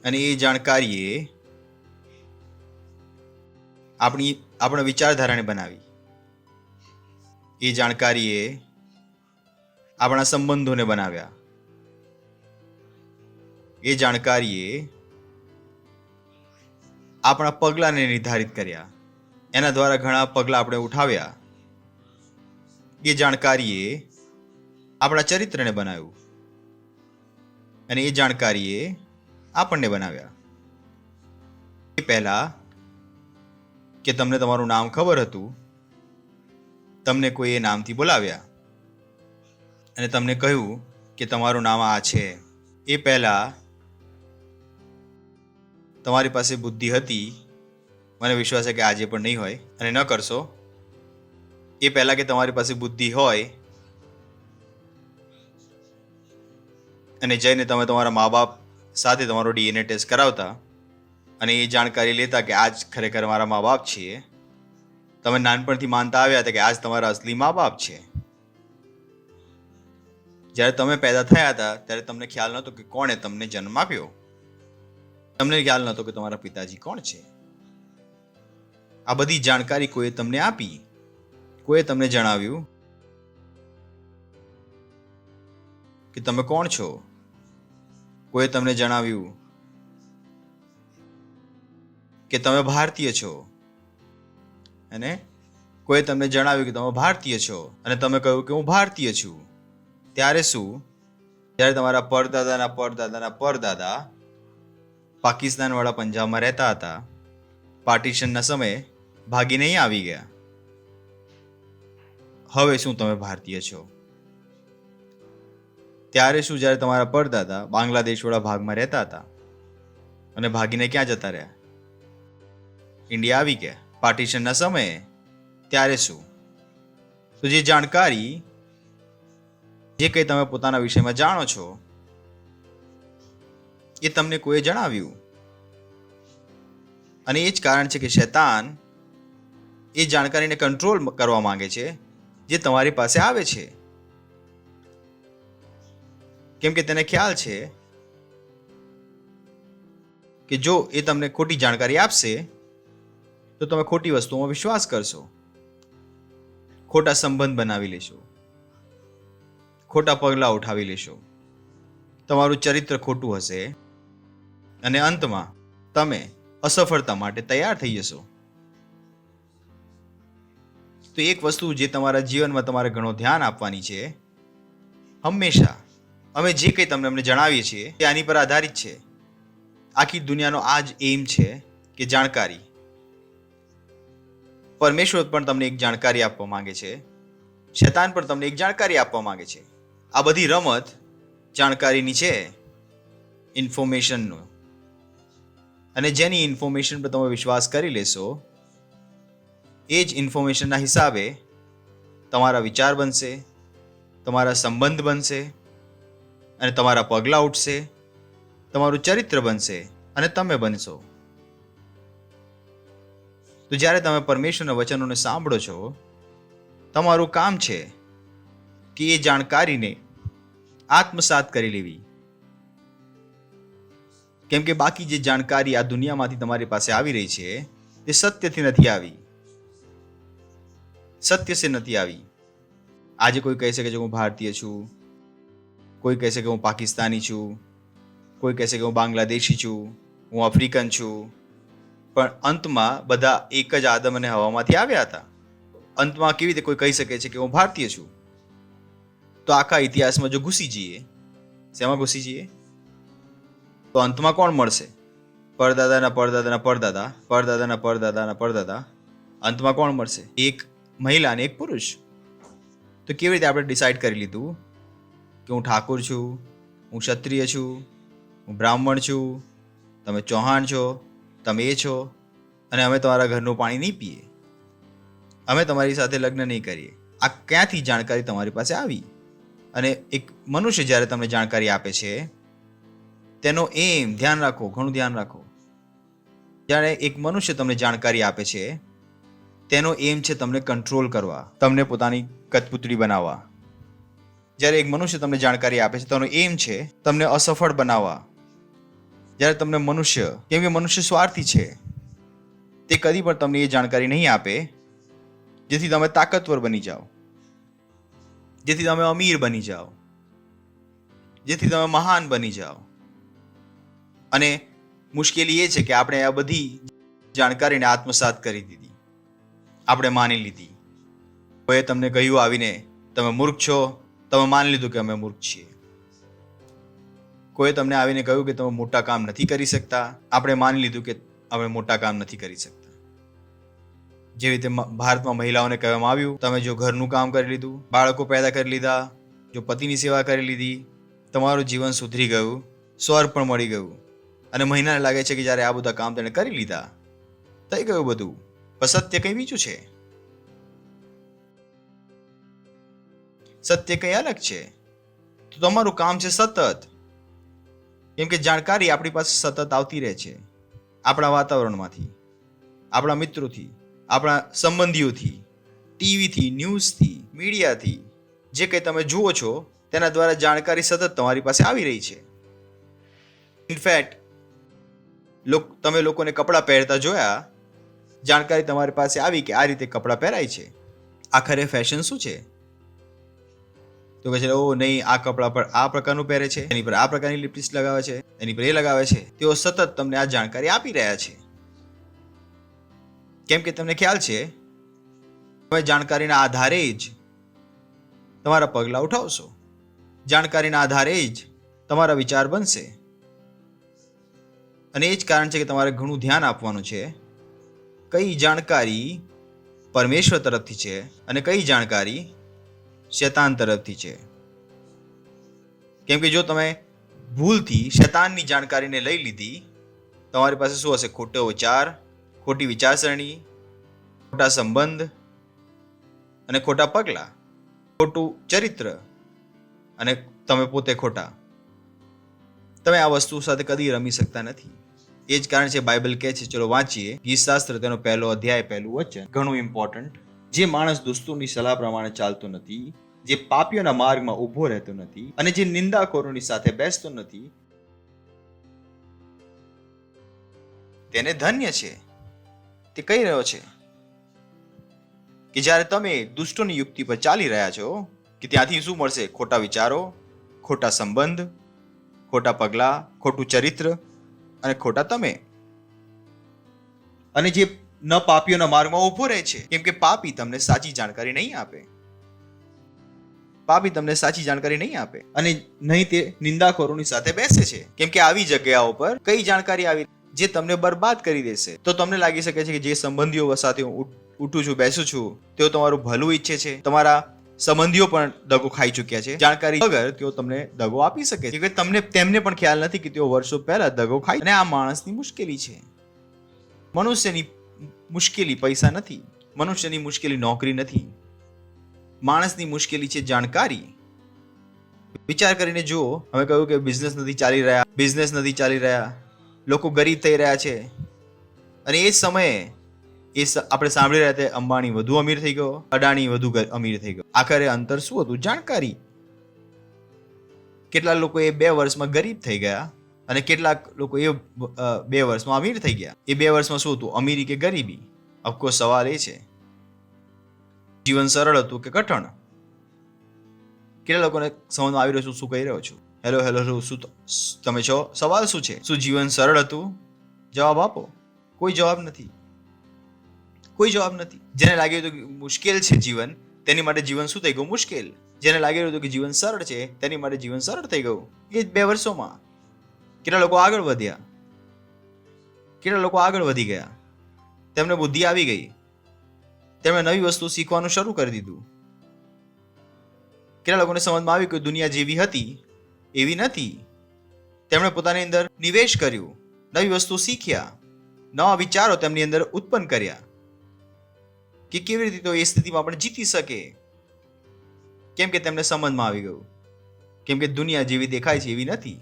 Speaker 7: અને એ જાણકારીએ આપણા વિચારધારાને બનાવી. એ જાણકારીએ આપણા સંબંધોને બનાવ્યા. એ જાણકારીએ આપણા પગલાંને નિર્ધારિત કર્યા. એના દ્વારા ઘણા પગલાં આપણે ઉઠાવ્યા. એ જાણકારીએ આપણા ચરિત્રને બનાવ્યું. અને એ જાણકારીએ આપણને બનાવ્યા. એ પહેલા કે તમને તમારું નામ ખબર હતું, તમને કોઈ એ નામથી બોલાવ્યા અને તમને કહ્યું કે તમારું નામ આ છે. એ પહેલા તમારી પાસે બુદ્ધિ હતી, મને વિશ્વાસ છે કે આજે પણ નહીં હોય અને ન કરશો. એ પહેલા કે તમારી પાસે બુદ્ધિ હોય અને જઈને તમે તમારા મા બાપ સાથે તમારો DNA ટેસ્ટ કરાવતા અને એ જાણકારી લેતા કે આજ ખરેખર મારા મા બાપ છીએ. તમે નાનપણથી માનતા આવ્યા હતા કે આજ તમારા અસલી મા બાપ છે. જ્યારે તમે પેદા થયા હતા ત્યારે તમને ખ્યાલ નહોતો કે કોણે તમને જન્મ આપ્યો. તમને ખ્યાલ નહોતો કે તમારા પિતાજી કોણ છે. આ બધી જાણકારી કોઈએ તમને આપી, કોઈએ તમને જણાવ્યું કે તમે કોણ છો. કોઈએ તમને જણાવ્યું કે તમે ભારતીય છો અને કોઈ તમને જણાવ્યું કે તમે ભારતીય છો અને તમે કહ્યું કે હું ભારતીય છું, ત્યારે શું? જ્યારે તમારા પરદાદાના પરદાદાના પરદાદા પાકિસ્તાનવાળા પંજાબમાં રહેતા હતા, પાર્ટીશનના સમયે ભાગીને અહીં આવી ગયા. હવે શું તમે ભારતીય છો? ત્યારે શું? જ્યારે તમારા પરદાદા બાંગ્લાદેશવાળા ભાગમાં રહેતા હતા અને ભાગીને ક્યાં જતા રહ્યા? ઇન્ડિયા આવી ગયા પાર્ટીશનના સમયે. ત્યારે શું? તો જે જાણકારી, જે કંઈ તમે પોતાના વિષયમાં જાણો છો એ તમને કોઈએ જણાવ્યું, અને એ જ કારણ છે કે શૈતાન એ જાણકારીને કંટ્રોલ કરવા માંગે છે જે તમારી પાસે આવે છે. કેમ કે તેને ખ્યાલ છે કે જો એ તમને ખોટી જાણકારી આપશે તો તમે ખોટી વસ્તુઓમાં વિશ્વાસ કરશો, ખોટા સંબંધ બનાવી લેશો, ખોટા પગલાં ઉઠાવી લેશો, તમારું ચરિત્ર ખોટું હશે અને અંતમાં તમે અસફળતા માટે તૈયાર થઈ જશો. તો એક વસ્તુ જે તમારા જીવનમાં તમારે ઘણો ધ્યાન આપવાની છે, હંમેશા અમે જે કંઈ અમને જણાવીએ છીએ તે આની પર આધારિત છે. આખી દુનિયાનો આ જ એમ છે કે જાણકારી. પરમેશ્વર પણ તમને એક જાણકારી આપવા માંગે છે, શૈતાન પણ તમને એક જાણકારી આપવા માંગે છે. આ બધી રમત જાણકારીની છે, ઇન્ફોર્મેશનનો. અને જેની ઇન્ફોર્મેશન પર તમે વિશ્વાસ કરી લેશો, એ જ ઇન્ફોર્મેશનના હિસાબે તમારા વિચાર બનશે, તમારા સંબંધ બનશે અને તમારા પગલાં ઉઠશે, તમારું ચરિત્ર બનશે અને તમે બનશો. તો જ્યારે તમે પરમેશ્વરના વચનોને સાંભળો છો, તમારું કામ છે કે એ જાણકારીને આત્મસાત કરી લેવી. કેમ કે બાકી જે જાણકારી આ દુનિયામાંથી તમારી પાસે આવી રહી છે તે સત્યથી નથી આવી, સત્ય સે નથી આવી. આજે કોઈ કહે છે કે હું ભારતીય છું, કોઈ કહે છે કે હું પાકિસ્તાની છું, કોઈ કહે છે કે હું બાંગ્લાદેશી છું, હું આફ્રિકન છું. પણ અંતમાં બધા એક જ આદમ અને હવામાંથી આવ્યા હતા. અંતમાં કેવી રીતે કોઈ કહી શકે છે કે હું ભારતીય છું? તો આખા ઇતિહાસમાં જો ઘૂસી જઈએ, શેમાં ઘૂસી જઈએ? તો અંતમાં કોણ મળશે? પરદાદાના પરદાદાના પરદાદા, પરદાદાના પરદાદાના પરદાદા. અંતમાં કોણ મળશે? એક મહિલા અને એક પુરુષ. તો કેવી રીતે આપણે ડિસાઈડ કરી લીધું કે હું ઠાકોર છું, હું ક્ષત્રિય છું, હું બ્રાહ્મણ છું, તમે ચૌહાણ છો, તમે એ છો, અને અમે તમારા ઘરનું પાણી નહીં પીએ, અમે તમારી સાથે લગ્ન નહીં કરીએ? આ ક્યાંથી જાણકારી તમારી પાસે આવી? અને એક મનુષ્ય જ્યારે તમને જાણકારી આપે છે, તેનો એમ ધ્યાન રાખો, ઘણું ધ્યાન રાખો. જ્યારે એક મનુષ્ય તમને જાણકારી આપે છે, તેનો એમ છે તમને કંટ્રોલ કરવા, તમને પોતાની કઠપૂતળી બનાવવા. જ્યારે એક મનુષ્ય તમને જાણકારી આપે છે, તેનો એમ છે તમને અસફળ બનાવવા. જ્યારે તમને મનુષ્ય, કેમ કે મનુષ્ય સ્વાર્થી છે, તે કદી પણ તમને એ જાણકારી નહીં આપે જેથી તમે તાકાતવર બની જાઓ, જેથી તમે અમીર બની જાઓ, જેથી તમે મહાન બની જાઓ. અને મુશ્કેલી એ છે કે આપણે આ બધી જાણકારીને આત્મસાત કરી દીધી, આપણે માની લીધી. કોઈએ તમને કહ્યું આવીને તમે મૂર્ખ છો, તમે માની લીધું કે અમે મૂર્ખ છીએ. કોઈ તમને આવીને કહ્યું કે તમે મોટા કામ નથી કરી શકતા, આપણે માની લીધું કે અમે મોટા કામ નથી કરી શકતા. જેવી રીતે ભારતમાં મહિલાઓને કહેવામાં આવ્યું, તમે જો ઘરનું કામ કરી લીધું, બાળકો પેદા કરી લીધા, જો પતિની સેવા કરી લીધી, તમારું જીવન સુધરી ગયું, સ્વર્ગ પણ મળી ગયું. અને મહિનાને લાગે છે કે જ્યારે આ બધા કામ તેણે કરી લીધા, થઈ ગયું બધું. પણ સત્ય કંઈ બીજું છે, સત્ય કંઈ અલગ છે. તો તમારું કામ છે સતત, કેમ કે જાણકારી આપણી પાસે સતત આવતી રહે છે, આપણા વાતાવરણમાંથી, આપણા મિત્રોથી, આપણા સંબંધીઓથી, ટીવીથી, ન્યૂઝથી, મીડિયાથી. જે કંઈ તમે જુઓ છો તેના દ્વારા જાણકારી સતત તમારી પાસે આવી રહી છે. ઇનફેક્ટ તમે લોકોને કપડાં પહેરતા જોયા, જાણકારી તમારી પાસે આવી કે આ રીતે કપડાં પહેરાય છે. આખરે ફેશન શું છે? તો કહે છે ઓ નહીં, આ કપડાં પર આ પ્રકારનું પહેરે છે, એની પર આ પ્રકારની લિપસ્ટિક લગાવે છે, એની પર એ લગાવે છે. તેઓ સતત તમને આ જાણકારી આપી રહ્યા છે. કેમ કે તમને ખ્યાલ છે તમે જાણકારીના આધારે જ તમારા પગલાં ઉઠાવશો, જાણકારીના આધારે જ તમારા વિચાર બનશે. અને એ જ કારણ છે કે તમારે ઘણું ધ્યાન આપવાનું છે કઈ જાણકારી પરમેશ્વર તરફથી છે અને કઈ જાણકારી શૈતાન તરફથી છે. કેમ કે જો તમે ભૂલથી શૈતાનની જાણકારીને લઈ લીધી, તમારી પાસે શું હશે? ખોટો વિચાર, ખોટી વિચારસરણી, ખોટા સંબંધ અને ખોટા પગલાં, ખોટું ચરિત્ર અને તમે પોતે ખોટા. તમે આ વસ્તુ સાથે કદી રમી શકતા નથી. એ જ કારણ છે બાઇબલ કહે છે, ચલો વાંચીએ ગીતશાસ્ત્ર તેનો 1 અધ્યાય 1 વચન, ઘણું ઇમ્પોર્ટન્ટ. જે માણસ દોસ્તોની સલાહ પ્રમાણે ચાલતો નથી, જે પાપીઓના માર્ગમાં ઊભો રહેતો નથી અને જે નિંદાખોરોની સાથે બેસતો નથી, તેને ધન્ય છે. તે કહી રહ્યો છે કે જ્યારે તમે દુષ્ટોની યુક્તિ પર ચાલી રહ્યા છો કે ત્યાંથી શું મળશે? ખોટા વિચારો, ખોટા સંબંધ, ખોટા પગલાં, ખોટું ચરિત્ર અને ખોટા તમે. અને જે ન પાપીઓના માર્ગમાં ઊભો રહે છે, કેમ કે પાપી તમને સાચી જાણકારી નહીં આપે. પાપી તમને સાચી જાણકારી નહીં આપે અને નહીં તે નિંદાખોરોની સાથે બેસે છે. કેમ કે આવી જગ્યાઓ પર કઈ જાણકારી આવી જે તમને બરબાદ કરી દેશે. તો તમને લાગી શકે છે કે જે સંબંધીઓ સાથે હું ઉઠું છું, બેસું છું, તેઓ તમારું ભલું ઈચ્છે છે. તમારા સંબંધીઓ પણ દગો ખાઈ ચૂક્યા છે. જાણકારી વગર તેઓ તમને દગો આપી શકે છે. તેમને પણ ખ્યાલ નથી કે તેઓ વર્ષો પહેલા દગો ખાઈ. અને આ માણસની મુશ્કેલી છે. મનુષ્યની મુશ્કેલી પૈસા નથી, મનુષ્યની મુશ્કેલી નોકરી નથી, માણસની મુશ્કેલી છે જાણકારી. વિચાર કરીને જુઓ, અમે કહ્યું કે બિઝનેસ નથી ચાલી રહ્યા, લોકો ગરીબ થઈ રહ્યા છે. અને એ સમયે આપણે સાંભળી રહ્યા હતા, અંબાણી વધુ અમીર થઈ ગયો, અડાણી વધુ અમીર થઈ ગયો. આખરે અંતર શું હતું? જાણકારી. કેટલાક લોકો એ 2 વર્ષમાં ગરીબ થઈ ગયા અને કેટલાક લોકો એ 2 વર્ષમાં અમીર થઈ ગયા. એ 2 વર્ષમાં શું હતું? અમીરી કે ગરીબી? ઓફકોર્સ સવાલ એ છે, જીવન સરળ હતું કે કઠણ? કેટલા લોકોને સમજમાં આવી રહ્યું શું કહી રહ્યો છું? હેલો, શું તમે છો? સવાલ શું છે? શું જીવન સરળ હતું? જવાબ આપો. કોઈ જવાબ નથી. જેને લાગી રહ્યું કે મુશ્કેલ છે જીવન, તેની માટે જીવન શું થઈ ગયું? મુશ્કેલ. જેને લાગી રહ્યું કે જીવન સરળ છે, તેની માટે જીવન સરળ થઈ ગયું. એ 2 વર્ષોમાં કેટલા લોકો આગળ વધ્યા, કેટલા લોકો આગળ વધી ગયા, તેમને બુદ્ધિ આવી ગઈ, તેમણે નવી વસ્તુ શીખવાનું શરૂ કરી દીધું. કેટલા લોકોને સમજમાં આવ્યું કે દુનિયા જેવી હતી એવી નથી. તેમણે પોતાની અંદર નિવેશ કર્યું, નવી વસ્તુ શીખ્યા, નવા વિચારો તેમની અંદર ઉત્પન્ન કર્યા કે કેવી રીતે એ સ્થિતિમાં પણ જીતી શકે. કેમ કે તેમને સમજમાં આવી ગયું, કેમ કે દુનિયા જેવી દેખાય છે એવી નથી.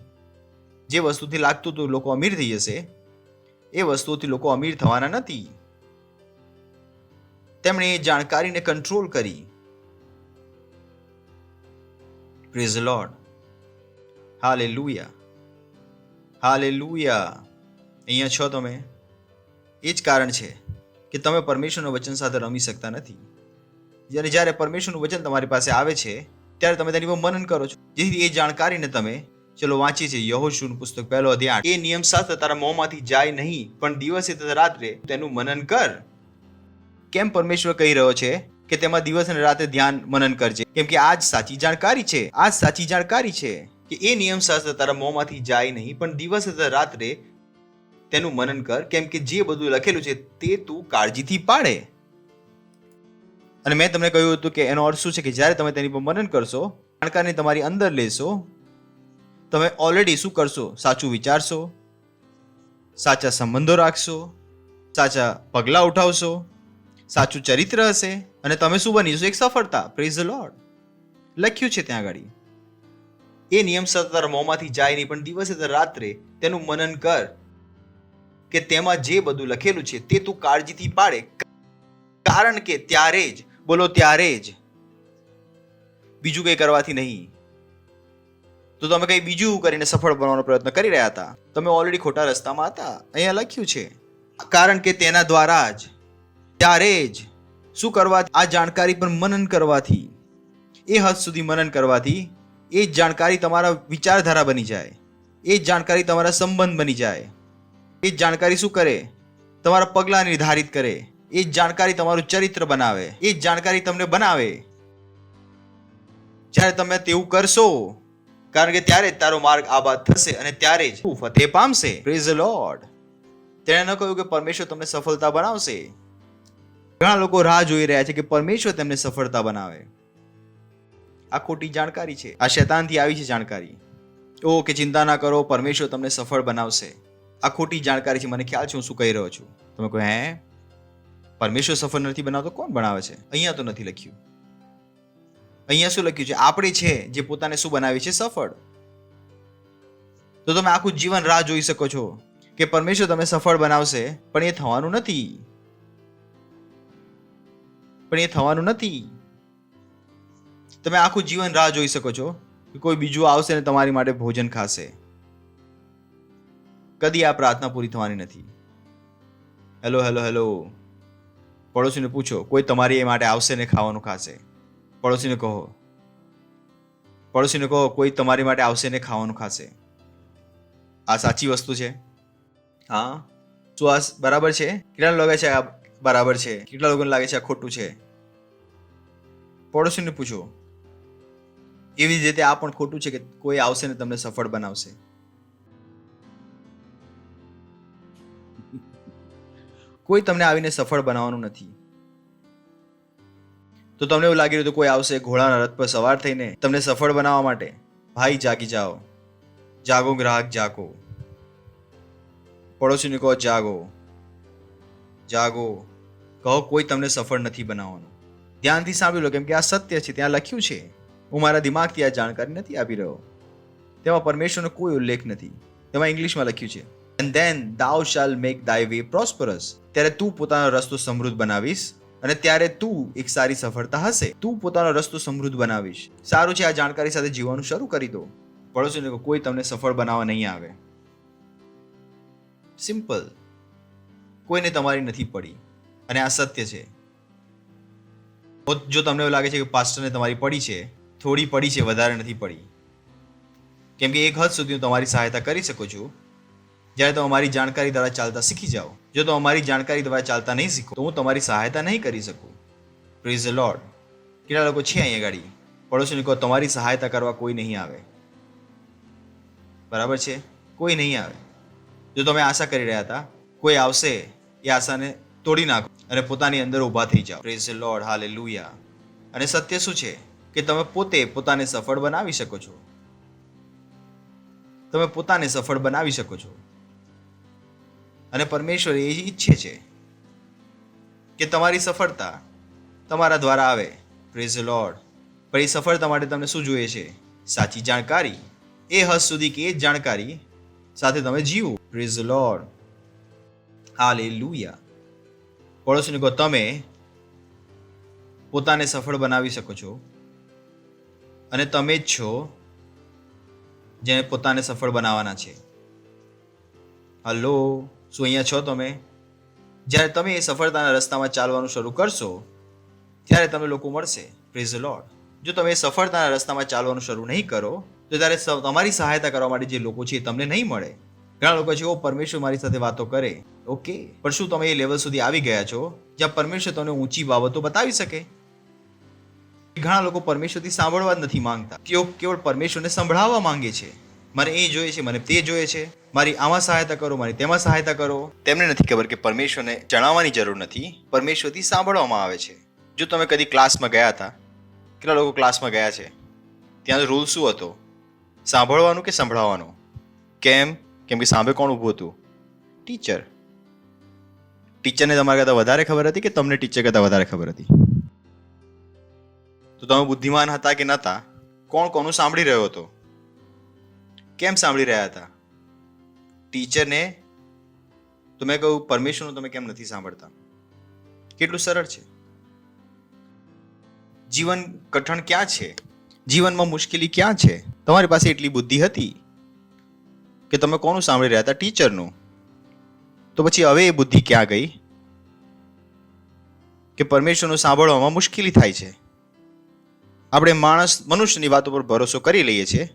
Speaker 7: જે વસ્તુથી લાગતું હતું લોકો અમીર થઈ જશે, એ વસ્તુથી લોકો અમીર થવાના નથી. તેમણે એ જાણકારીને કંટ્રોલ કરી. Praise the Lord. હાલેલુયા. અહીંયા છો તમે. એ જ કારણ છે કે તમે પરમેશ્વરના વચન સાથે રમી શકતા નથી. જ્યારે પરમેશ્વરનું વચન તમારી પાસે આવે છે ત્યારે તમે તેની પર મનન કરો છો, જેથી એ જાણકારીને તમે, ચલો વાંચીએ છીએ યહોશુનું પુસ્તક 1 અધ્યાય 8. એ નિયમ શાસ્ત્ર તારા મોંમાંથી જાય નહીં, પણ દિવસે તથા રાત્રે તેનું મનન કર. કેમ પરમેશ્વર કહી રહ્યો છે કે તેમાં દિવસ અને રાતે ધ્યાન મનન કરજે? કેમ કે આ જ સાચી જાણકારી છે કે એ નિયમ શાસ્ત્ર તારા મોંમાંથી જાય નહીં, પણ દિવસ તથા રાત્રે તેનું મનન કર. કેમ કે જે બધું લખેલું છે તે તું કાળજીથી પાડે. અને મેં તમને કહ્યું હતું કે એનો અર્થ શું છે કે જ્યારે તમે તેની પર મનન કરશો, જાણકારીને તમારી અંદર લેશો, તમે ઓલરેડી શું કરશો? સાચું વિચારશો, સાચા સંબંધો રાખશો, સાચા પગલાં ઉઠાવશો, સાચું ચરિત્ર હશે અને તમે શું બનીશો? એક સફળતા. Praise the lord. લખ્યું છે ત્યાં આગળ, એ નિયમ સતત મોંમાંથી જાય નહીં, પણ દિવસે રાત્રે તેનું મનન કર કે તેમાં જે બધું લખેલું છે તે તું કાળજીથી પાડે. કારણ કે ત્યારે જ, બોલો ત્યારે જ, બીજું કંઈ કરવાથી નહીં. તો તમે કંઈ બીજું કરીને સફળ બનવાનો પ્રયત્ન કરી રહ્યા હતા, તમે ઓલરેડી ખોટા રસ્તામાં હતા. અહીંયા લખ્યું છે, કારણ કે તેના દ્વારા જ, ત્યારે જ શું કરવાથી? આ જાણકારી પર મનન કરવાથી, એ હદ સુધી મનન કરવાથી એ જ જાણકારી તમારા વિચારધારા બની જાય, એ જ જાણકારી તમારા સંબંધ બની જાય, એ જ જાણકારી શું કરે? તમારા પગલાં નિર્ધારિત કરે, એ એ જ જાણકારી તમારું ચરિત્ર બનાવે, એ જ જાણકારી તમને બનાવે. જ્યારે તમે તેવું કરશો, કારણ કે ત્યારે જ તારો માર્ગ આબાદ થશે અને ત્યારે જ તું ફતેહ પામશે. Praise the lord. તેણે ન કહ્યું કે પરમેશ્વર તમને સફળતા બનાવશે. ઘણા લોકો રાહ જોઈ રહ્યા છે કે પરમેશ્વર તેમને સફળતા બનાવે. આ ખોટી જાણકારી છે. આ શૈતાનથી આવી છે જાણકારી. ઓ કે ચિંતા ના કરો, પરમેશ્વર તમને સફળ બનાવશે. આ ખોટી જાણકારી છે. મને ખ્યાલ છે હું શું કહી રહ્યો છું. તમે કહો હે, પરમેશ્વર સફળ નથી બનાવતો? કોણ બનાવે છે? અહીંયા તો નથી લખ્યું. અહીંયા શું લખ્યું છે? આપણે છે જે પોતાને શું બનાવી છે? સફળ. તો તમે આખું જીવન રાહ જોઈ શકો છો કે પરમેશ્વર તમને સફળ બનાવશે, પણ એ થવાનું નથી. તમે આખું જીવન રાહ જોઈ શકો છો કે કોઈ બીજું આવશે ને તમારી માટે ભોજન ખાશે. કદી આ પ્રાર્થના પૂરી થવાની નથી. Hello hello hello. પડોશીને પૂછો, કોઈ તમારી એ માટે આવશે ને ખાવાનું ખાશે? પડોશીને કહો, કોઈ તમારી માટે આવશે ને ખાવાનું ખાશે. આ સાચી વસ્તુ છે? હા, શું આ બરાબર છે? કેટલા લાગે છે આ બરાબર છે? કેટલા લોકોને લાગે છે આ ખોટું છે? પડોશીને પૂછો. એવી જ રીતે આ પણ ખોટું છે કે કોઈ આવશે ને તમને સફળ બનાવશે. કોઈ તમને આવીને સફળ બનાવવાનું નથી. તો તમને એવું લાગી રહ્યું તો કોઈ આવશે ઘોડાના રથ પર સવાર થઈને તમને સફળ બનાવવા માટે. ભાઈ જાગી જાઓ, જાગો ગ્રાહક જાગો. પડોશીને કહો જાગો, જાગો. કહો કોઈ તમને સફળ નથી બનાવવાનું. ધ્યાનથી સાંભળી લો, કેમ કે આ સત્ય છે. ત્યાં લખ્યું છે. હું મારા દિમાગથી આ જાણકારી નથી આપી રહ્યો. તેમાં પરમેશ્વરનો કોઈ ઉલ્લેખ નથી. તેમાં ઇંગ્લિશમાં લખ્યું છે, and then thou shall make thy way prosperous. ત્યારે તું પોતાનો રસ્તો સમૃદ્ધ બનાવીશ અને ત્યારે તું એક સારી સફળતા હશે. તું પોતાનો રસ્તો સમૃદ્ધ બનાવીશ. સારું છે, આ જાણકારી સાથે જીવવાનું શરૂ કરી દો. પડોશીને કહો કોઈ તમને સફળ બનાવવા નહીં આવે. સિમ્પલ. કોઈને તમારી નથી પડી અને આ સત્ય છે. જો તમને એવું લાગે છે કે પાસ્ટરને તમારી પડી છે, થોડી પડી છે, વધારે નથી પડી, કેમ કે એક હદ સુધી હું તમારી સહાયતા કરી શકું છું જ્યારે તમે અમારી જાણકારી દ્વારા ચાલતા શીખી જાઓ. જો તમે અમારી જાણકારી દ્વારા ચાલતા નહીં શીખો તો હું તમારી સહાયતા નહીં કરી શકું. Praise the lord. કેટલા લોકો છે અહીંયા ગાડી? પડોશીને કહો તમારી સહાયતા કરવા કોઈ નહીં આવે. બરાબર છે? કોઈ નહીં આવે. જો તમે આશા કરી રહ્યા હતા કોઈ આવશે, એ આશાને તોડી નાખો અને પોતાની અંદર ઊભા થઈ જાઓ. Praise the Lord. હાલેલુયા. અને સત્ય શું છે કે તમે પોતાને સફળ બનાવી શકો છો. તમે પોતાને સફળ બનાવી શકો છો. અને પરમેશ્વર એ ઈચ્છે છે કે તમારી સફળતા તમારા દ્વારા આવે. Praise the lord. પણ એ સફળતા માટે તમને શું જોઈએ છે? સાચી જાણકારી. એ હદ સુધી કે એ જ જાણકારી સાથે તમે જીવો. Praise the Lord. હાલેલુયા. પડોશીને કહો તમે પોતાને સફળ બનાવી શકો છો અને તમે જ છો જેને પોતાને સફળ બનાવવાના છે. હલો, શું અહીંયા છો તમે? જ્યારે તમે એ સફળતાના રસ્તામાં ચાલવાનું શરૂ કરશો ત્યારે તમને લોકો મળશે. Praise the lord. જો તમે એ સફળતાના રસ્તામાં ચાલવાનું શરૂ નહીં કરો તો ત્યારે તમારી સહાયતા કરવા માટે જે લોકો છે એ તમને નહીં મળે. ઘણા લોકો છે, ઓ પરમેશ્વર મારી સાથે વાતો કરે. ઓકે, પણ શું તમે એ લેવલ સુધી આવી ગયા છો જ્યાં પરમેશ્વર તમને ઊંચી બાબતો બતાવી શકે? ઘણા લોકો પરમેશ્વરથી સાંભળવા જ નથી માંગતા. તેઓ કેવળ પરમેશ્વરને સંભળાવવા માંગે છે. મને એ જોઈએ છે, મને તે જોઈએ છે, મારી આમાં સહાયતા કરો, મારી તેમાં સહાયતા કરો. તેમને નથી ખબર કે પરમેશ્વરને જણાવવાની જરૂર નથી, પરમેશ્વરથી સાંભળવામાં આવે છે. જો તમે કદી ક્લાસમાં ગયા હતા, કેટલા લોકો ક્લાસમાં ગયા છે? ત્યાં રૂલ શું હતો? સાંભળવાનું કે સંભળાવવાનું? કેમ કે સામે કોણ ઊભું હતું? ટીચર. ટીચરને તમારા કરતાં વધારે ખબર હતી કે તમને ટીચર કરતાં વધારે ખબર હતી? તો તમે બુદ્ધિમાન હતા કે નહોતા? કોણ કોનું સાંભળી રહ્યો હતો? કેમ સાંભળી રહ્યા હતા? ટીચરને. તો મેં કહ્યું પરમેશ્વરનું તમે કેમ નથી સાંભળતા? કેટલું સરળ છે. જીવન કઠણ ક્યાં છે? જીવનમાં મુશ્કેલી ક્યાં છે? તમારી પાસે એટલી બુદ્ધિ હતી કે તમે કોનું સાંભળી રહ્યા હતા? ટીચરનું. તો પછી હવે એ બુદ્ધિ ક્યાં ગઈ કે પરમેશ્વરનું સાંભળવામાં મુશ્કેલી થાય છે? આપણે મનુષ્યની વાતો પર ભરોસો કરી લઈએ છીએ.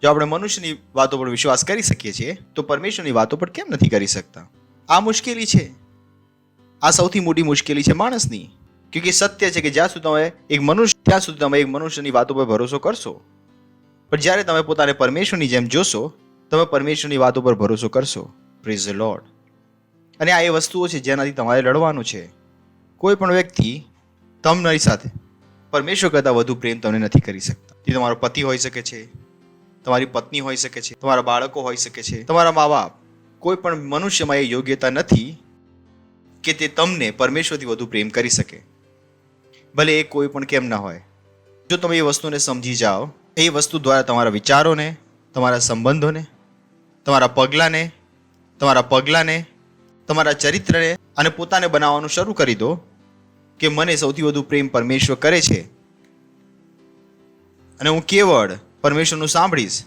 Speaker 7: જો આપણે મનુષ્યની વાતો પર વિશ્વાસ કરી શકીએ છીએ તો પરમેશ્વરની વાતો પર કેમ નથી કરી શકતા? આ મુશ્કેલી છે. આ સૌથી મોટી મુશ્કેલી છે માણસની. ક્યોંકि સત્ય છે કે જ્યાં સુધી તમે એક મનુષ્ય ત્યાં સુધી તમે એક મનુષ્યની વાતો પર ભરોસો કરશો, પણ જ્યારે તમે પોતાને પરમેશ્વરની જેમ જોશો, તમે પરમેશ્વરની વાતો પર ભરોસો કરશો. Praise the lord. અને આ એ વસ્તુઓ છે જેનાથી તમારે લડવાનું છે. કોઈ પણ વ્યક્તિ તમારી સાથે પરમેશ્વર કરતાં વધુ પ્રેમ તમને નથી કરી શકતા. તે તમારો પતિ હોઈ શકે છે, તમારી પત્ની હોઈ શકે છે, તમારા બાળકો હોઈ શકે છે, તમારા મા બાપ. કોઈ પણ મનુષ્યમાં એ યોગ્યતા નથી કે તે તમને પરમેશ્વરથી વધુ પ્રેમ કરી શકે, ભલે એ કોઈ પણ કેમ ના હોય. જો તમે એ વસ્તુને સમજી જાઓ, એ વસ્તુ દ્વારા તમારા વિચારોને, તમારા સંબંધોને, તમારા પગલાંને, તમારા ચરિત્રને અને પોતાને બનાવવાનું શરૂ કરી દો કે મને સૌથી વધુ પ્રેમ પરમેશ્વર કરે છે અને હું કેવળ પરમેશ્વરનું સાંભળીશ.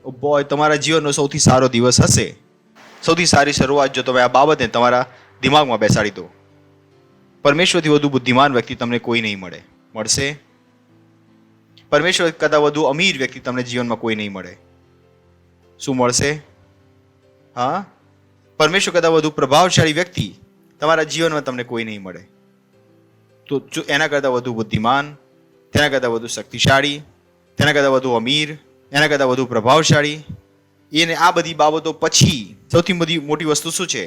Speaker 7: ઓ બોય, તમારા જીવનનો સૌથી સારો દિવસ હશે. સૌથી સારી શરૂઆત જો તમે આ બાબતને તમારા દિમાગમાં બેસાડી દો. પરમેશ્વરથી વધુ બુદ્ધિમાન વ્યક્તિ તમને કોઈ નહીં મળશે. પરમેશ્વર કરતાં વધુ અમીર વ્યક્તિ તમને જીવનમાં કોઈ નહીં મળે. શું મળશે? હા, પરમેશ્વર કરતાં વધુ પ્રભાવશાળી વ્યક્તિ તમારા જીવનમાં તમને કોઈ નહીં મળે. તો જો એના કરતાં વધુ બુદ્ધિમાન, તેના કરતાં વધુ શક્તિશાળી, તેના કરતાં વધુ અમીર, એના કરતાં વધુ પ્રભાવશાળી, એને આ બધી બાબતો પછી સૌથી મોટી વસ્તુ શું છે?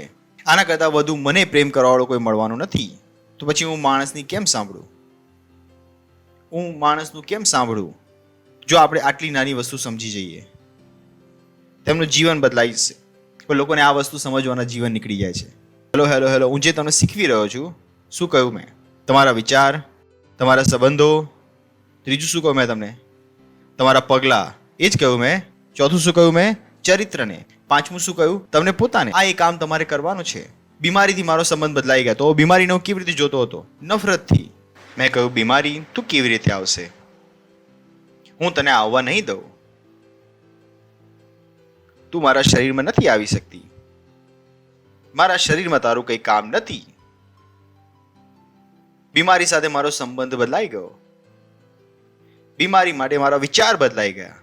Speaker 7: આના કરતાં વધુ મને પ્રેમ કરવાવાળો કોઈ મળવાનું નથી. તો પછી હું માણસનું કેમ સાંભળું? જો આપણે આટલી નાની વસ્તુ સમજી જઈએ, તેમનું જીવન બદલાઈ જશે. પણ લોકોને આ વસ્તુ સમજવાના જીવન નીકળી જાય છે. હેલો, હું જે તમને શીખવી રહ્યો છું, શું કહ્યું મેં? તમારા વિચાર, તમારા સંબંધો. ત્રીજું શું કહ્યું મેં તમને? તમારા પગલાં. એ જ કહ્યું મેં. ચોથું શું કહ્યું મેં? ચરિત્રને. પાંચમું શું કહ્યું? તમને પોતાને. આ એ કામ તમારે કરવાનું છે. બીમારીથી મારો સંબંધ બદલાઈ ગયો તો બીમારીને હું કેવી રીતે જોતો હતો? નફરતથી. મેં કહ્યું બીમારી તું કેવી રીતે આવશે? હું તને આવવા નહીં દઉં. તું મારા શરીરમાં નથી આવી શકતી. મારા શરીરમાં તારું કંઈ કામ નથી. બીમારી સાથે મારો સંબંધ બદલાઈ ગયો. બીમારી માટે મારા વિચાર બદલાઈ ગયા.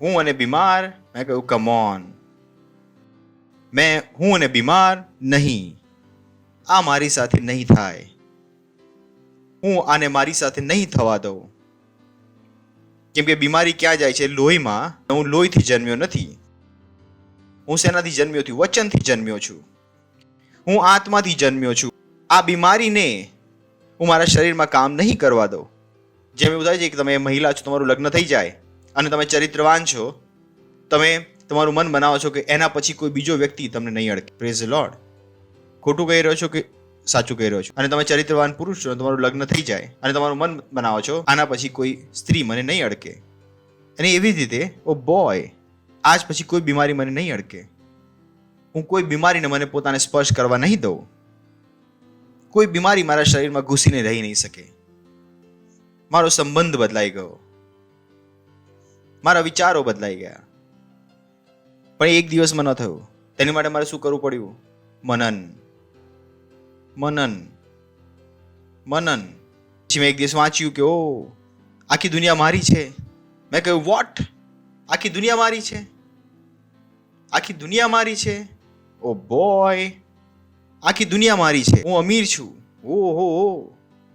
Speaker 7: હું અને બીમાર. મેં કહ્યું કમ ઓન, હું અને બીમાર નહીં. આ મારી સાથે નહીં થાય. હું આને મારી સાથે નહીં થવા દઉં. કેમ કે બીમારી ક્યાં જાય છે? લોહીમાં. હું લોહીથી જન્મ્યો નથી. હું શેનાથી જન્મ્યો છું? વચનથી જન્મ્યો છું. હું આત્માથી જન્મ્યો છું. આ બીમારીને હું મારા શરીરમાં કામ નહીં કરવા દઉં. જેમ એવું થાય છે કે તમે મહિલા છો, તમારું લગ્ન થઈ જાય અને તમે ચરિત્રવાન છો, તમે તમારું મન બનાવો છો કે એના પછી કોઈ બીજો વ્યક્તિ તમને નહીં અડકે. Praise the lord. ખોટું કહી રહ્યો છો કે સાચું કહી રહ્યો છો? અને તમે ચરિત્રવાન પુરુષ છો, તમારું લગ્ન થઈ જાય અને તમારું મન બનાવો છો આના પછી કોઈ સ્ત્રી મને નહીં અડકે. અને એવી જ રીતે ઓ બોય, આજ પછી કોઈ બીમારી મને નહીં અડકે. હું કોઈ બીમારીને મને પોતાને સ્પર્શ કરવા નહીં દઉં. કોઈ બીમારી મારા શરીરમાં ઘૂસીને રહી નહીં શકે. મારો સંબંધ બદલાઈ ગયો. મારા વિચારો બદલાઈ ગયા. પણ એક દિવસમાં ન થયું. તેની માટે મારે શું કરવું પડ્યું? મનન. પછી મેં એક દિવસ વાંચ્યું કે ઓ આખી દુનિયા મારી છે. મેં કહ્યું વોટ? આખી દુનિયા મારી છે? આખી દુનિયા મારી છે? ઓ બોય, આખી દુનિયા મારી છે. હું અમીર છું. ઓહો,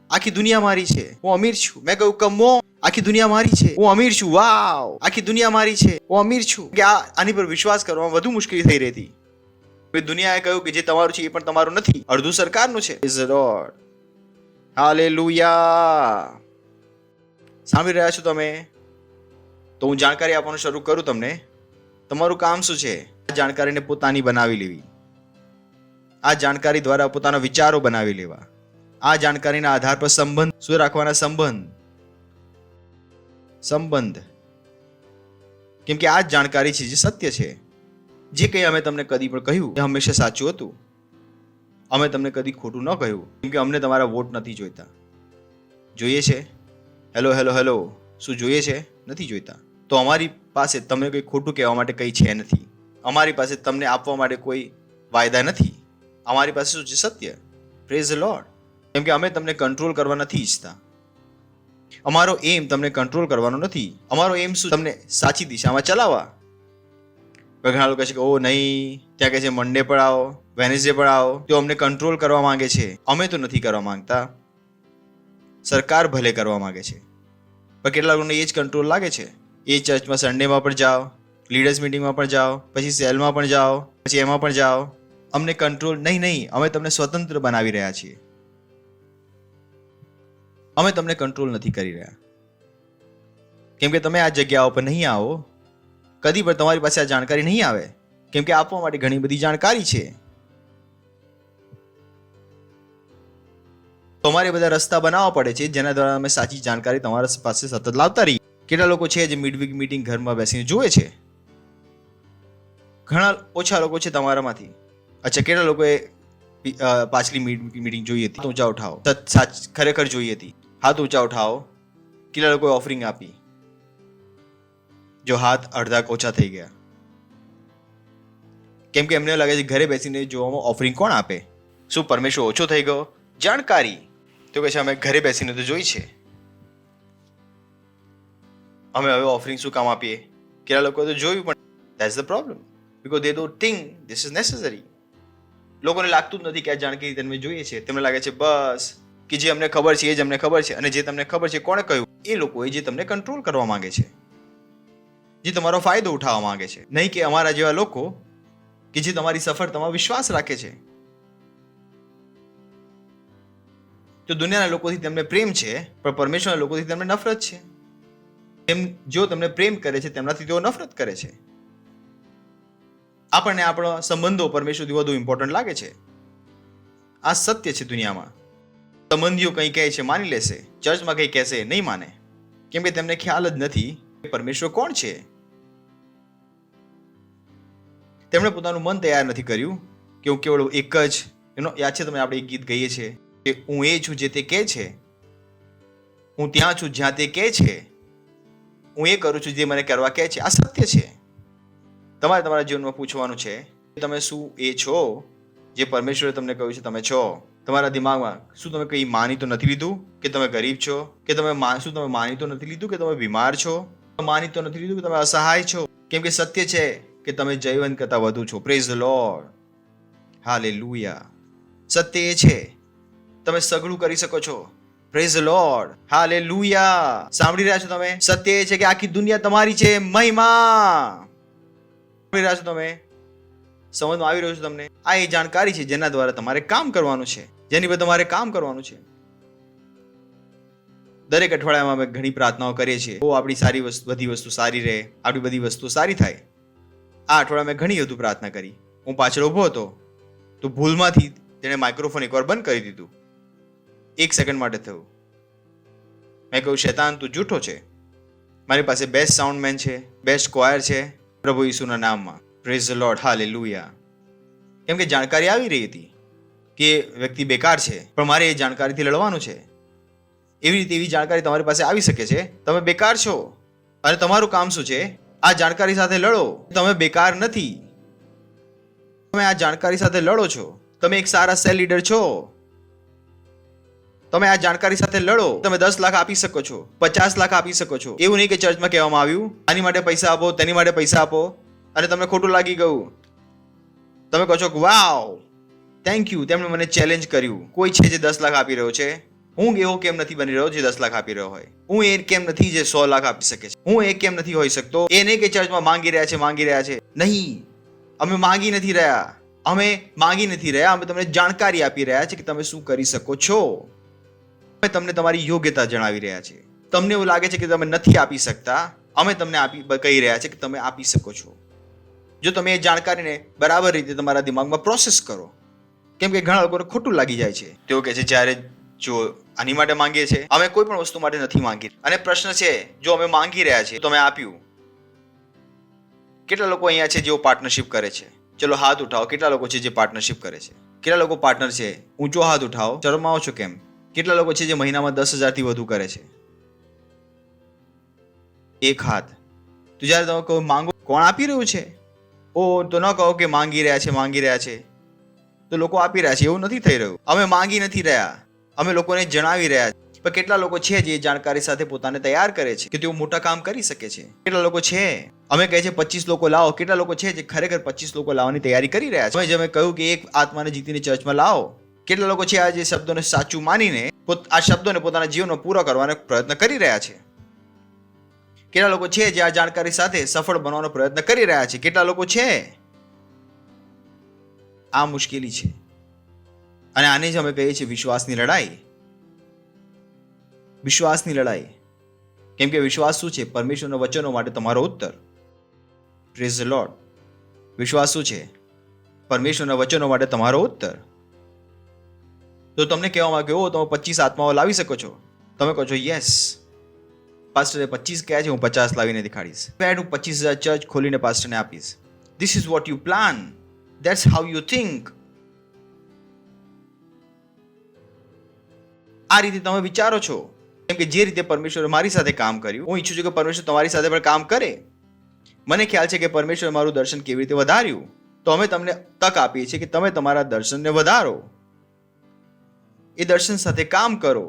Speaker 7: આખી દુનિયા મારી છે. હું અમીર છું. મેં કહ્યું કમો, આખી દુનિયા મારી છે. હું અમીર છું. વાવ, આખી દુનિયા મારી છે. હું અમીર છું. કે આની પર વિશ્વાસ કરવામાં વધુ મુશ્કેલી થઈ રહી હતી. દુનિયાએ કહ્યું કે જે તમારું છે એ પણ તમારું નથી, અડધું સરકારનું છે. Praise the Lord. હાલેલુયા. સાંભળી રહ્યા છો તમે? તો હું જાણકારી આપવાનું શરૂ કરું તમને. તમારું કામ શું છે? આ જાણકારીને પોતાની બનાવી લેવી. આ જાણકારી દ્વારા પોતાના વિચારો બનાવી લેવા. આ જાણકારીના આધાર પર સંબંધ શું રાખવાના? સંબંધ. કેમ કે આ જ જાણકારી છે જે સત્ય છે. જે કંઈ અમે તમને કદી પણ કહ્યું એ હંમેશા સાચું હતું. અમે તમને કદી ખોટું ન કહ્યું. કેમ કે અમને તમારા વોટ નથી જોઈતા. જોઈએ છે? હેલો, શું જોઈએ છે? નથી જોઈતા. તો અમારી પાસે તમને કંઈ ખોટું કહેવા માટે કંઈ છે નથી. અમારી પાસે તમને આપવા માટે કોઈ વાયદા નથી. અમારી પાસે શું છે? સત્ય. Praise the Lord. કેમ કે અમે તમને કંટ્રોલ કરવા નથી ઈચ્છતા. અમારો એમ તમને કંટ્રોલ કરવાનો નથી. અમારો એમ શું? તમને સાચી દિશામાં ચલાવવા. ઘણા લોકો કહે છે કે ઓ નહીં, ત્યાં કહે છે મંડે પર આવો, વેનસડે પણ આવો. તેઓ અમને કંટ્રોલ કરવા માંગે છે. અમે તો નથી કરવા માંગતા. સરકાર ભલે કરવા માંગે છે, પણ કેટલા લોકોને એ જ કંટ્રોલ લાગે છે. એ ચર્ચમાં સન્ડેમાં પણ જાઓ, લીડર્સ મિટિંગમાં પણ જાઓ, પછી સેલમાં પણ જાઓ, પછી એમાં પણ જાઓ. અમને કંટ્રોલ નહીં, અમે તમને સ્વતંત્ર બનાવી રહ્યા છીએ. અમે તમને કંટ્રોલ નથી કરી રહ્યા. કેમ કે તમે આ જગ્યાઓ પર નહીં આવો, કદી પણ તમારી પાસે આ જાણકારી નહીં આવે. કેમ કે આપવા માટે ઘણી બધી જાણકારી છે. તમારે બધા રસ્તા બનાવવા પડે છે, જેના દ્વારા અમે સાચી જાણકારી તમારા પાસે સતત લાવતા રહીએ. કેટલા લોકો છે જે મિડવીક મીટિંગ ઘરમાં બેસીને જુએ છે? ઘણા ઓછા લોકો છે તમારામાંથી. અચ્છા, કેટલા લોકોએ પાછલી મીટિંગ જોઈ હતી? ઊંચા ઉઠાવો. ખરેખર જોઈ હતી? હાથ ઊંચા ઉઠાવો. કેટલા લોકોએ ઓફરિંગ આપી? જો હાથ અડધા ઓછા થઈ ગયા. કેમ કે એમને લાગે છે ઘરે બેસીને જોવામાં ઓફરિંગ કોણ આપે? શું પરમેશ્વર ઓછો થઈ ગયો? જાણકારી. તો કહે છે અમે ઘરે બેસીને તો જોઈ છે, અમે હવે ઓફરિંગ શું કામ આપીએ? કેટલા લોકો તો જોયું, પણ that's the problem, because they don't think this is necessary. લોકોને લાગતું જ નથી કે આ જાણકારી તમને જોઈએ છે. તેમને લાગે છે બસ કે જે અમને ખબર છે એ જ અમને ખબર છે, અને જે તમને ખબર છે કોણે કહ્યું? એ લોકોએ જે તમને કંટ્રોલ કરવા માંગે છે, જે તમારો ફાયદો ઉઠાવવા માંગે છે. નહીં કે અમારા જેવા લોકો કે જે તમારી સફળતામાં વિશ્વાસ રાખે છે. તો દુનિયાના લોકોથી તેમને પ્રેમ છે, પણ પરમેશ્વરના લોકોથી તેમને નફરત છે. જો તમને પ્રેમ કરે છે તેમનાથી તેઓ નફરત કરે છે. આપણને આપણા સંબંધો પરમેશ્વરથી વધુ ઇમ્પોર્ટન્ટ લાગે છે. આ સત્ય છે દુનિયામાં. સંબંધીઓ કંઈ કહે છે માની લેશે, ચર્ચમાં કંઈ કહેશે નહીં માને, કેમ કે તેમને ખ્યાલ જ નથી કે પરમેશ્વર કોણ છે. તેમણે પોતાનું મન તૈયાર નથી કર્યું કે હું કેવળ એક જ, યાદ છે તમને આપણે એક ગીત ગઈએ છીએ કે હું એ છું જે તે કહે છે, હું ત્યાં છું જ્યાં તે કહે છે, હું એ કરું છું જે મને કરવા કહે છે. આ સત્ય છે. તમારે તમારા જીવનમાં પૂછવાનું છે તમે શું એ છો જે પરમેશ્વરે તમને કહ્યું છે તમે છો? તમારા દિમાગમાં શું તમે કંઈ માની તો નથી લીધું કે તમે ગરીબ છો? કે તમે માની તો નથી લીધું કે તમે બીમાર છો? માની તો નથી લીધું કે તમે અસહાય છો? કેમ કે સત્ય છે કે તમે જયવંત કરતા વધુ છો. Praise the Lord, hallelujah. સત્ય એ છે તમે સગળું કરી શકો છો. Praise the Lord, hallelujah. સાંભળી રહ્યા છો તમે? સત્ય એ છે કે આખી દુનિયા તમારી છે. મહિમા સાંભળી રહ્યા છો તમે? સમજમાં આવી રહ્યું છે તમને? આ એ જાણકારી છે જેના દ્વારા તમારે કામ કરવાનું છે, જેની પર તમારે કામ કરવાનું છે. દરેક અઠવાડિયામાં અમે ઘણી પ્રાર્થનાઓ કરીએ છીએ, આપણી બધી વસ્તુ સારી રહે, આપણી બધી વસ્તુ સારી થાય. આ અઠવાડિયા મેં ઘણી વધુ પ્રાર્થના કરી. હું પાછળ ઊભો હતો તો ભૂલમાંથી તેણે માઇક્રોફોન એકવાર બંધ કરી દીધું. 1 સેકન્ડ માટે થયું. મેં કહ્યું શૈતાન તું જૂઠો છે. મારી પાસે બેસ્ટ સાઉન્ડમેન છે, બેસ્ટ કોયર છે, પ્રભુ ઈસુના નામમાં. Praise the Lord, hallelujah. કેમ કે જાણકારી આવી રહી હતી કે વ્યક્તિ બેકાર છે, પણ મારે એ જાણકારીથી લડવાનું છે. એવી રીતે એવી જાણકારી તમારી પાસે આવી શકે છે. તમે બેકાર છો અને તમારું કામ શું છે? આ જાણકારી સાથે લડો. તમે બેકાર નથી, તમે આ જાણકારી સાથે લડો છો. તમે એક સારા સેલ લીડર છો. તમે આ જાણકારી સાથે લડો. તમે 10 લાખ આપી શકો છો, 50 લાખ આપી શકો છો. એવું નહીં કે ચર્ચમાં કહેવામાં આવ્યું આની માટે પૈસા આપો, તેની માટે પૈસા આપો, અને તમને ખોટું લાગી ગયું. તમે કહો છો કે વાવ થેન્ક યુ, તેમણે મને ચેલેન્જ કર્યું. કોઈ છે જે 10 લાખ આપી રહ્યો છે, હું એવો કેમ નથી બની રહ્યો જે 10 લાખ આપી રહ્યો હોય? હું એ કેમ નથી જે 100 લાખ આપી શકે છે? હું એ કેમ નથી હોઈ શકતો? એ નહીં કે ચર્ચમાં માંગી રહ્યા છે. નહીં, અમે માંગી નથી રહ્યા. અમે તમને જાણકારી આપી રહ્યા છે કે તમે શું કરી શકો છો. અમે તમને તમારી યોગ્યતા જણાવી રહ્યા છીએ. તમને એવું લાગે છે કે તમે નથી આપી શકતા, અમે તમને કહી રહ્યા છે કે તમે આપી શકો છો. જો તમે એ જાણકારીને બરાબર રીતે તમારા દિમાગમાં પ્રોસેસ કરો. કેમ કે ઘણા લોકોને ખોટું લાગી જાય છે. તેઓ કહે છે જ્યારે જો આની માટે માંગીએ છીએ, અમે કોઈ પણ વસ્તુ માટે નથી માંગી. અને પ્રશ્ન છે જો અમે માંગી રહ્યા છીએ તો અમે આપ્યું. કેટલા લોકો અહીંયા છે જેઓ પાર્ટનરશિપ કરે છે? ચલો હાથ ઉઠાવો. કેટલા લોકો છે જે પાર્ટનરશિપ કરે છે? કેટલા લોકો પાર્ટનર છે? ઊંચો હાથ ઉઠાવો. શરમાવો છો કેમ? કેટલા લોકો છે જે મહિનામાં 10,000 થી વધુ કરે છે? એક હાથ. તો જ્યારે તમે કહો માંગો, કોણ આપી રહ્યું છે? તો ન કહો કે માંગી રહ્યા છે. તો લોકો આપી રહ્યા છે એવું નથી થઈ રહ્યું. અમે માંગી નથી રહ્યા, અમે લોકોને જણાવી રહ્યા. પણ કેટલા લોકો છે જે જાણકારી સાથે પોતાને તૈયાર કરે છે કે તેઓ મોટા કામ કરી શકે છે? કેટલા લોકો છે? અમે કહે છે 25 લોકો લાવો. કેટલા લોકો છે જે ખરેખર 25 લોકો લાવવાની તૈયારી કરી રહ્યા છે? અમે કહ્યું કે એક આત્માને જીતીને ચર્ચમાં લાવો. કેટલા લોકો છે આ જે શબ્દોને સાચું માનીને આ શબ્દોને પોતાના જીવનમાં પૂરા કરવાનો પ્રયત્ન કરી રહ્યા છે? કેટલા લોકો છે જે આ જાણકારી સાથે સફળ બનવાનો પ્રયત્ન કરી રહ્યા છે? કેટલા લોકો છે? આ મુશ્કેલી છે અને આને જ અમે કહીએ છીએ વિશ્વાસની લડાઈ. વિશ્વાસની લડાઈ. કેમ કે વિશ્વાસ શું છે? પરમેશ્વરના વચનો માટે તમારો ઉત્તર. Praise the lord. વિશ્વાસ શું છે? પરમેશ્વરના વચનો માટે તમારો ઉત્તર. તો તમને કહેવામાં આવે કે ઓ તમે 25 આત્માઓ લાવી શકો છો. તમે કહો છો યસ, પાસ્ટરે 25 કહ્યા છે, હું 50 લાવીને દેખાડીશ. હું 25,000 ચર્ચ ખોલીને પાસ્ટરને આપીશ. This is what you plan. That's how you think. આ રીતે તમે વિચારો છો. કેમ કે જે રીતે પરમેશ્વરે મારી સાથે કામ કર્યું, હું ઈચ્છું છું કે પરમેશ્વર તમારી સાથે પણ કામ કરે. મને ખ્યાલ છે કે પરમેશ્વરે મારું દર્શન કેવી રીતે વધાર્યું. તો અમે તમને તક આપીએ છીએ કે તમે તમારા દર્શનને વધારો. એ દર્શન સાથે કામ કરો.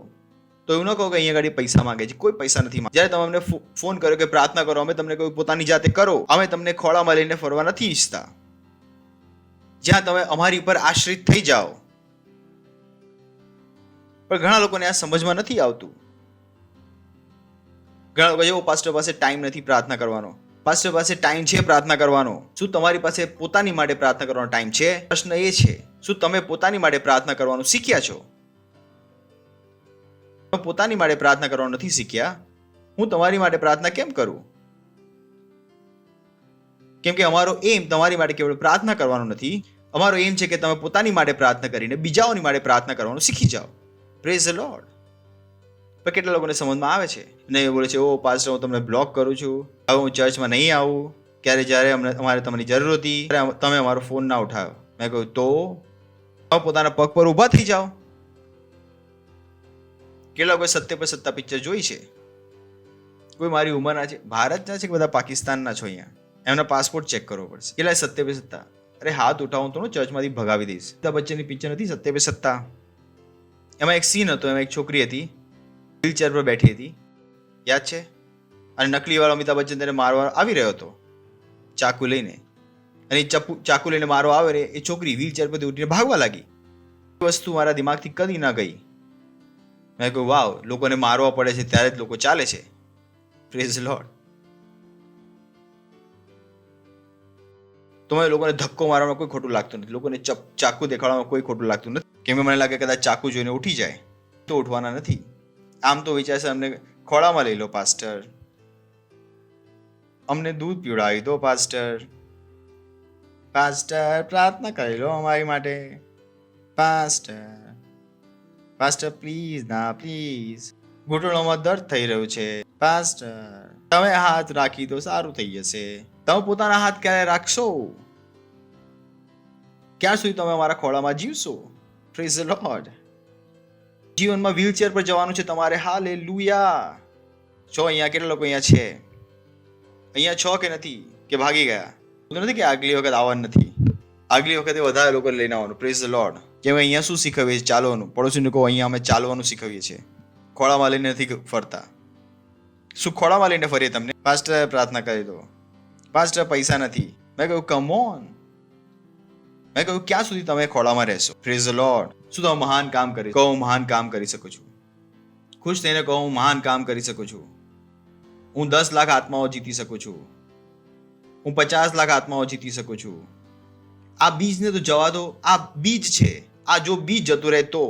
Speaker 7: તો એવું ન કહો કે અહીંયા આગળ પૈસા માંગે છે. કોઈ પૈસા નથી માંગે. જ્યારે તમે અમને ફોન કર્યો કે પ્રાર્થના કરો, અમે તમને કહ્યું પોતાની જાતે કરો. અમે તમને ખોળામાં લઈને ફરવા નથી ઈચ્છતા. જ્યાં તમે અમારી ઉપર આશ્રિત થઈ જાઓ. પણ ઘણા લોકોને આ સમજમાં નથી આવતું. ઘણા લોકો જેવો પાસ્ટર પાસે ટાઈમ નથી પ્રાર્થના કરવાનો. પાસ્ટર પાસે ટાઈમ છે પ્રાર્થના કરવાનો. શું તમારી પાસે પોતાની માટે પ્રાર્થના કરવાનો ટાઈમ છે? પ્રશ્ન એ છે, શું તમે પોતાની માટે પ્રાર્થના કરવાનું શીખ્યા છો? પોતાની માટે પ્રાર્થના કરવાનું નથી શીખ્યા. હું તમારી માટે પ્રાર્થના કેમ કરું? કેમ કે અમારો એમ તમારી માટે કેવળ પ્રાર્થના કરવાનો નથી. અમારો એમ છે કે તમે પોતાની માટે પ્રાર્થના કરીને બીજાઓની માટે પ્રાર્થના કરવાનું શીખી જાઓ. Praise the lord. પણ કેટલા લોકોને સમજમાં આવે છે નહીં. બોલે છે ઓ પાસ્ટર હું તમને બ્લોક કરું છું, હવે હું ચર્ચમાં નહીં આવું. ક્યારે જ્યારે અમારે તમારી જરૂર હતી ત્યારે તમે અમારો ફોન ના ઉઠાવ્યો. મેં કહ્યું તો તમે પોતાના પગ પર ઊભા થઈ જાઓ. કેટલા લોકોએ સત્ય પર સત્તા પિક્ચર જોઈ છે? કોઈ મારી ઉંમરના છે, ભારતના છે કે બધા પાકિસ્તાનના છો? અહીંયા એમના પાસપોર્ટ ચેક કરવો પડશે. કેટલા સત્ય પે સત્તા? અરે હાથ ઉઠાવું તો ચર્ચમાંથી ભગાવી દઈશ. અમિતાભ બચ્ચનની પિક્ચર નથી સત્ય પે સત્તા? એમાં એક સીન હતો, એમાં એક છોકરી હતી, વ્હીલચેર પર બેઠી હતી, યાદ છે? અને નકલી વાળો અમિતાભ બચ્ચન તેને મારવા આવી રહ્યો હતો ચાકુ લઈને. અને ચાકુ લઈને મારવા આવે એ છોકરી વ્હીલચેર પરથી ઉઠીને ભાગવા લાગી. એ વસ્તુ મારા દિમાગથી કદી ના ગઈ. મેં કહ્યું વાવ, લોકોને મારવા પડે છે ત્યારે જ લોકો ચાલે છે. Praise lord. તો મને લોકોને ધક્કો મારવામાં કોઈ ખોટું લાગતું નથી. લોકોને ચાકુ દેખાડવામાં કોઈ ખોટું લાગતું નથી. કેમ કે મને લાગે કદાચ ચાકુ જોઈને ઉઠી જાય તો ઉઠવાના નથી. આમ તો વિચારશે અમને ખોળામાં લઈ લો પાસ્ટર, અમને દૂધ પીવડાવી દો પાસ્ટર, પાસ્ટર પ્રાર્થના કરી લો અમારી માટે, પાસ્ટર પ્લીઝ ના પ્લીઝ, ઘૂંટણોમાં દર્દ થઈ રહ્યું છે પાસ્ટર, તમે હાથ રાખી તો સારું થઈ જશે. તમે પોતાના હાથ ક્યારે રાખશો? ક્યાં સુધી તમે અમારા ખોળામાં જીવશો? Praise the Lord. જીવનમાં વ્હીલચેર પર જવાનું છે તમારે. હાલેલુયા. છો અહીંયા? કેટલા લોકો અહીંયા છે? અહીંયા છો કે નથી? કે ભાગી ગયા? એવું નથી કે આગલી વખત આવવાનું નથી, આગલી વખતે વધારે લોકો લઈને આવવાનું. Praise the lord. કે અમે અહીંયા શું શીખવીએ છીએ? ચાલવાનું. પડોશીને કહો અહીંયા અમે ચાલવાનું શીખવીએ છીએ, ખોળામાં લઈને નથી ફરતા. શું ખોળામાં લઈને ફરીએ તમને? પાસ્ટર પ્રાર્થના કરી દો, પાસ્ટર પૈસા નથી. મેં કહ્યું કમ ઓન. મેં કહ્યું ક્યાં સુધી તમે ખોળામાં રહેશો? Praise the lord. શું તમે મહાન કામ કરી? કહો હું મહાન કામ કરી શકું છું. ખુશ થઈને કહો હું મહાન કામ કરી શકું છું. હું 10 લાખ આત્માઓ જીતી શકું છું. હું 50 લાખ આત્માઓ જીતી શકું છું. આ બીજને તો જવા દો. આ બીજ છે. આ જો બીજ જતું રહે તો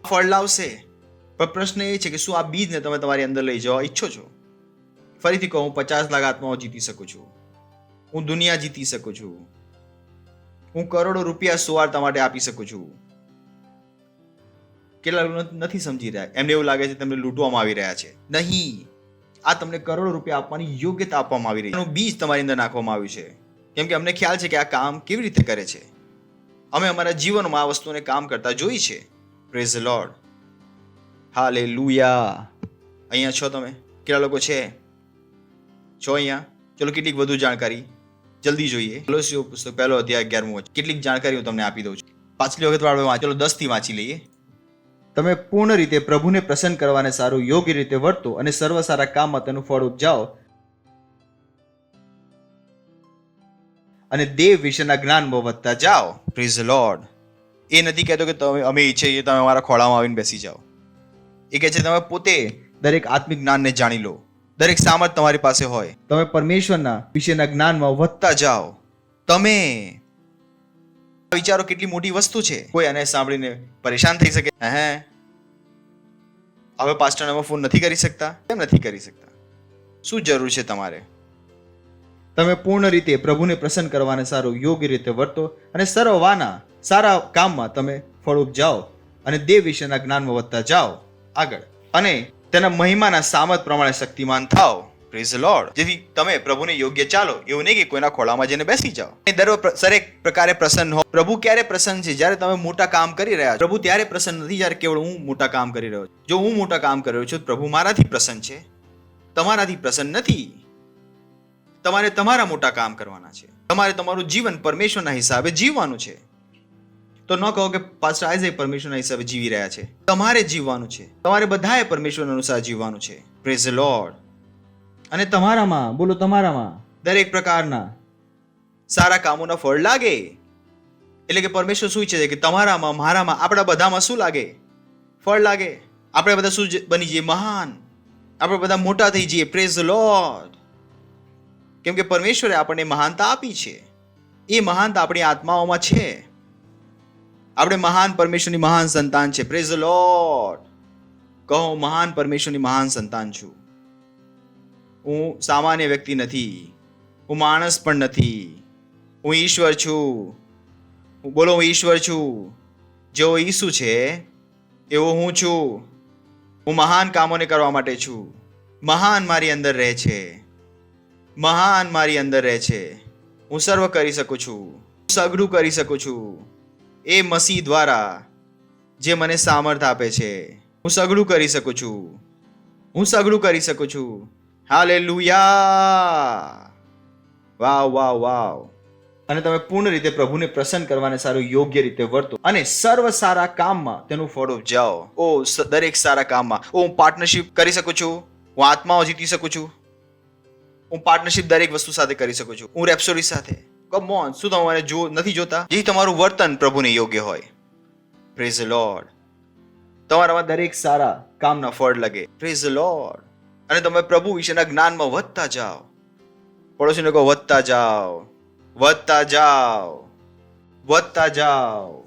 Speaker 7: ફળ લાવશે. પણ પ્રશ્ન એ છે કે શું આ બીજને તમે તમારી અંદર લઈ જવા ઈચ્છો છો? ફરીથી કહો હું 50 લાખ આત્માઓ જીતી શકું છું. હું દુનિયા જીતી શકું છું. હું કરોડો રૂપિયા સુવાર્તા માટે આપી શકું છું. કેટલા લોકો નથી સમજી રહ્યા. એમને એવું લાગે છે તમને લૂંટવામાં આવી રહ્યા છે. નહીં, આ તમને કરોડો રૂપિયા આપવાની યોગ્યતા આપવામાં આવી રહી છે. એનું બીજ તમારી અંદર નાખવામાં આવ્યું છે. કેમ કે અમને ખ્યાલ છે કે આ કામ કેવી રીતે કરે છે. અમે અમારા જીવનમાં આ વસ્તુને કામ કરતા જોઈ છે. Praise the Lord. હાલેલુયા. અહીંયા છો તમે? કેટલા લોકો છે? છો અહીંયા? ચલો કેટલીક વધુ જાણકારી જલ્દી જોઈએ. કોલોસીઓ પુસ્તક 1 અધ્યાય 11 કેટલીક જાણકારી હું તમને આપી દઉં છું. પાછલી વખત વાળો વાંચો. ચલો 10 થી વાંચી લઈએ.
Speaker 1: તમે પૂર્ણ રીતે પ્રભુને પ્રસન્ન કરવાને સારું યોગ્ય રીતે વર્તો અને સર્વ સારા કામમાં તેનું ફળ ઉપજાઓ અને દેવ વિશેના જ્ઞાનમાં વધતા જાઓ.
Speaker 7: Praise the lord. એ નથી કહેતો કે તમે અમે ઈચ્છીએ તમે અમારા ખોળામાં આવીને બેસી જાઓ. એ કહે છે તમે પોતે દરેક આત્મિક જ્ઞાનને જાણી લો, દરેક સામર્થ તમારી પાસે હોય,
Speaker 1: તમે પરમેશ્વરના વિશેના જ્ઞાનમાં
Speaker 7: વધતા જાઓ. તમે વિચારો કેટલી મોટી વસ્તુ છે. કોઈ આને સાંભળીને પરેશાન થઈ શકે, હે હવે પાસ્ટરને અમે ફોન નથી કરી શકતા. કેમ નથી કરી શકતા? શું જરૂર છે તમારે?
Speaker 1: તમે પૂર્ણ રીતે પ્રભુને પ્રસન્ન કરવાને સારું યોગ્ય રીતે વર્તો અને સર્વવાના સારા કામમાં તમે ફળ ઉપજાઓ અને દેવ વિશેના જ્ઞાનમાં વધતા જાઓ આગળ અને તેના મહિમાના સામર્થ પ્રમાણે શક્તિમાન થાઓ. Praise the lord. જેથી તમે પ્રભુને યોગ્ય ચાલો, એવું નહીં કે કોઈના ખોળામાં જઈને બેસી જાઓ. દરેક પ્રકારે પ્રસન્ન હો. પ્રભુ ક્યારે પ્રસન્ન છે? જ્યારે તમે મોટા કામ કરી રહ્યા છો. પ્રભુ ત્યારે પ્રસન્ન નથી જ્યારે કેવળ હું મોટા કામ કરી રહ્યો છું. જો હું મોટા કામ કરી રહ્યો છું, પ્રભુ મારાથી પ્રસન્ન છે, તમારાથી પ્રસન્ન નથી. તમારે તમારા મોટા કામ કરવાના છે. તમારે તમારું જીવન પરમેશ્વરના હિસાબે જીવવાનું છે. તો ન કહો કે પાસ્ટર આઈઝેક પરમેશ્વરના હિસાબે જીવી રહ્યા છે. તમારે જીવવાનું છે. તમારે બધાએ પરમેશ્વરના અનુસાર જીવવાનું છે. Praise the lord. અને તમારામાં, બોલો તમારામાં દરેક પ્રકારના સારા કામોના ફળ લાગે. એટલે કે પરમેશ્વર શું ઈચ્છે છે કે તમારામાં, મારામાં, આપણા બધામાં શું લાગે? ફળ લાગે. આપણે બધા શું બની જઈએ? મહાન. આપણે બધા મોટા થઈ જઈએ. Praise the Lord. કેમ કે પરમેશ્વરે આપણને મહાનતા આપી છે. એ મહાનતા આપણી આત્માઓમાં છે. આપણે મહાન પરમેશ્વરની મહાન સંતાન છે. Praise the lord. કહો, મહાન પરમેશ્વરની મહાન સંતાન છું. હું સામાન્ય વ્યક્તિ નથી, હું માણસ પણ નથી, હું ઈશ્વર છું. બોલો, હું ઈશ્વર છું. જેવો ઈસુ છે એવો હું છું. હું મહાન કામોને કરવા માટે છું. મહાન મારી અંદર રહે છે. મહાન મારી અંદર રહે છે. હું સર્વ કરી શકું છું, સઘળું કરી શકું છું એ મસીહ દ્વારા જે મને સામર્થ આપે છે. હું સઘળું કરી શકું છું. હું સઘળું કરી શકું છું. હાલેલુયા. વાવ વાવ વાવ. અને તમે પૂર્ણ રીતે પ્રભુને પ્રસન્ન કરવાને સારું યોગ્ય રીતે વર્તો અને સર્વ સારા કામમાં તેનું ફળ ઉપજાઓ. દરેક સારા કામમાં હું પાર્ટનરશિપ કરી શકું છું. હું આત્માઓ જીતી શકું છું. હું પાર્ટનરશિપ દરેક વસ્તુ સાથે કરી શકું છું. હું રેપ્સોડી સાથે. કમ ઓન, શું તમે મને નથી જોતા? જે તમારું વર્તન પ્રભુને યોગ્ય હોય. Praise the lord. તમારામાં દરેક સારા કામના ફળ લાગે. Praise the lord. અને તમે પ્રભુ વિશેના જ્ઞાનમાં વધતા જાઓ. પડોશીને કહો, વધતા જાઓ, વધતા જાઓ, વધતા જાઓ.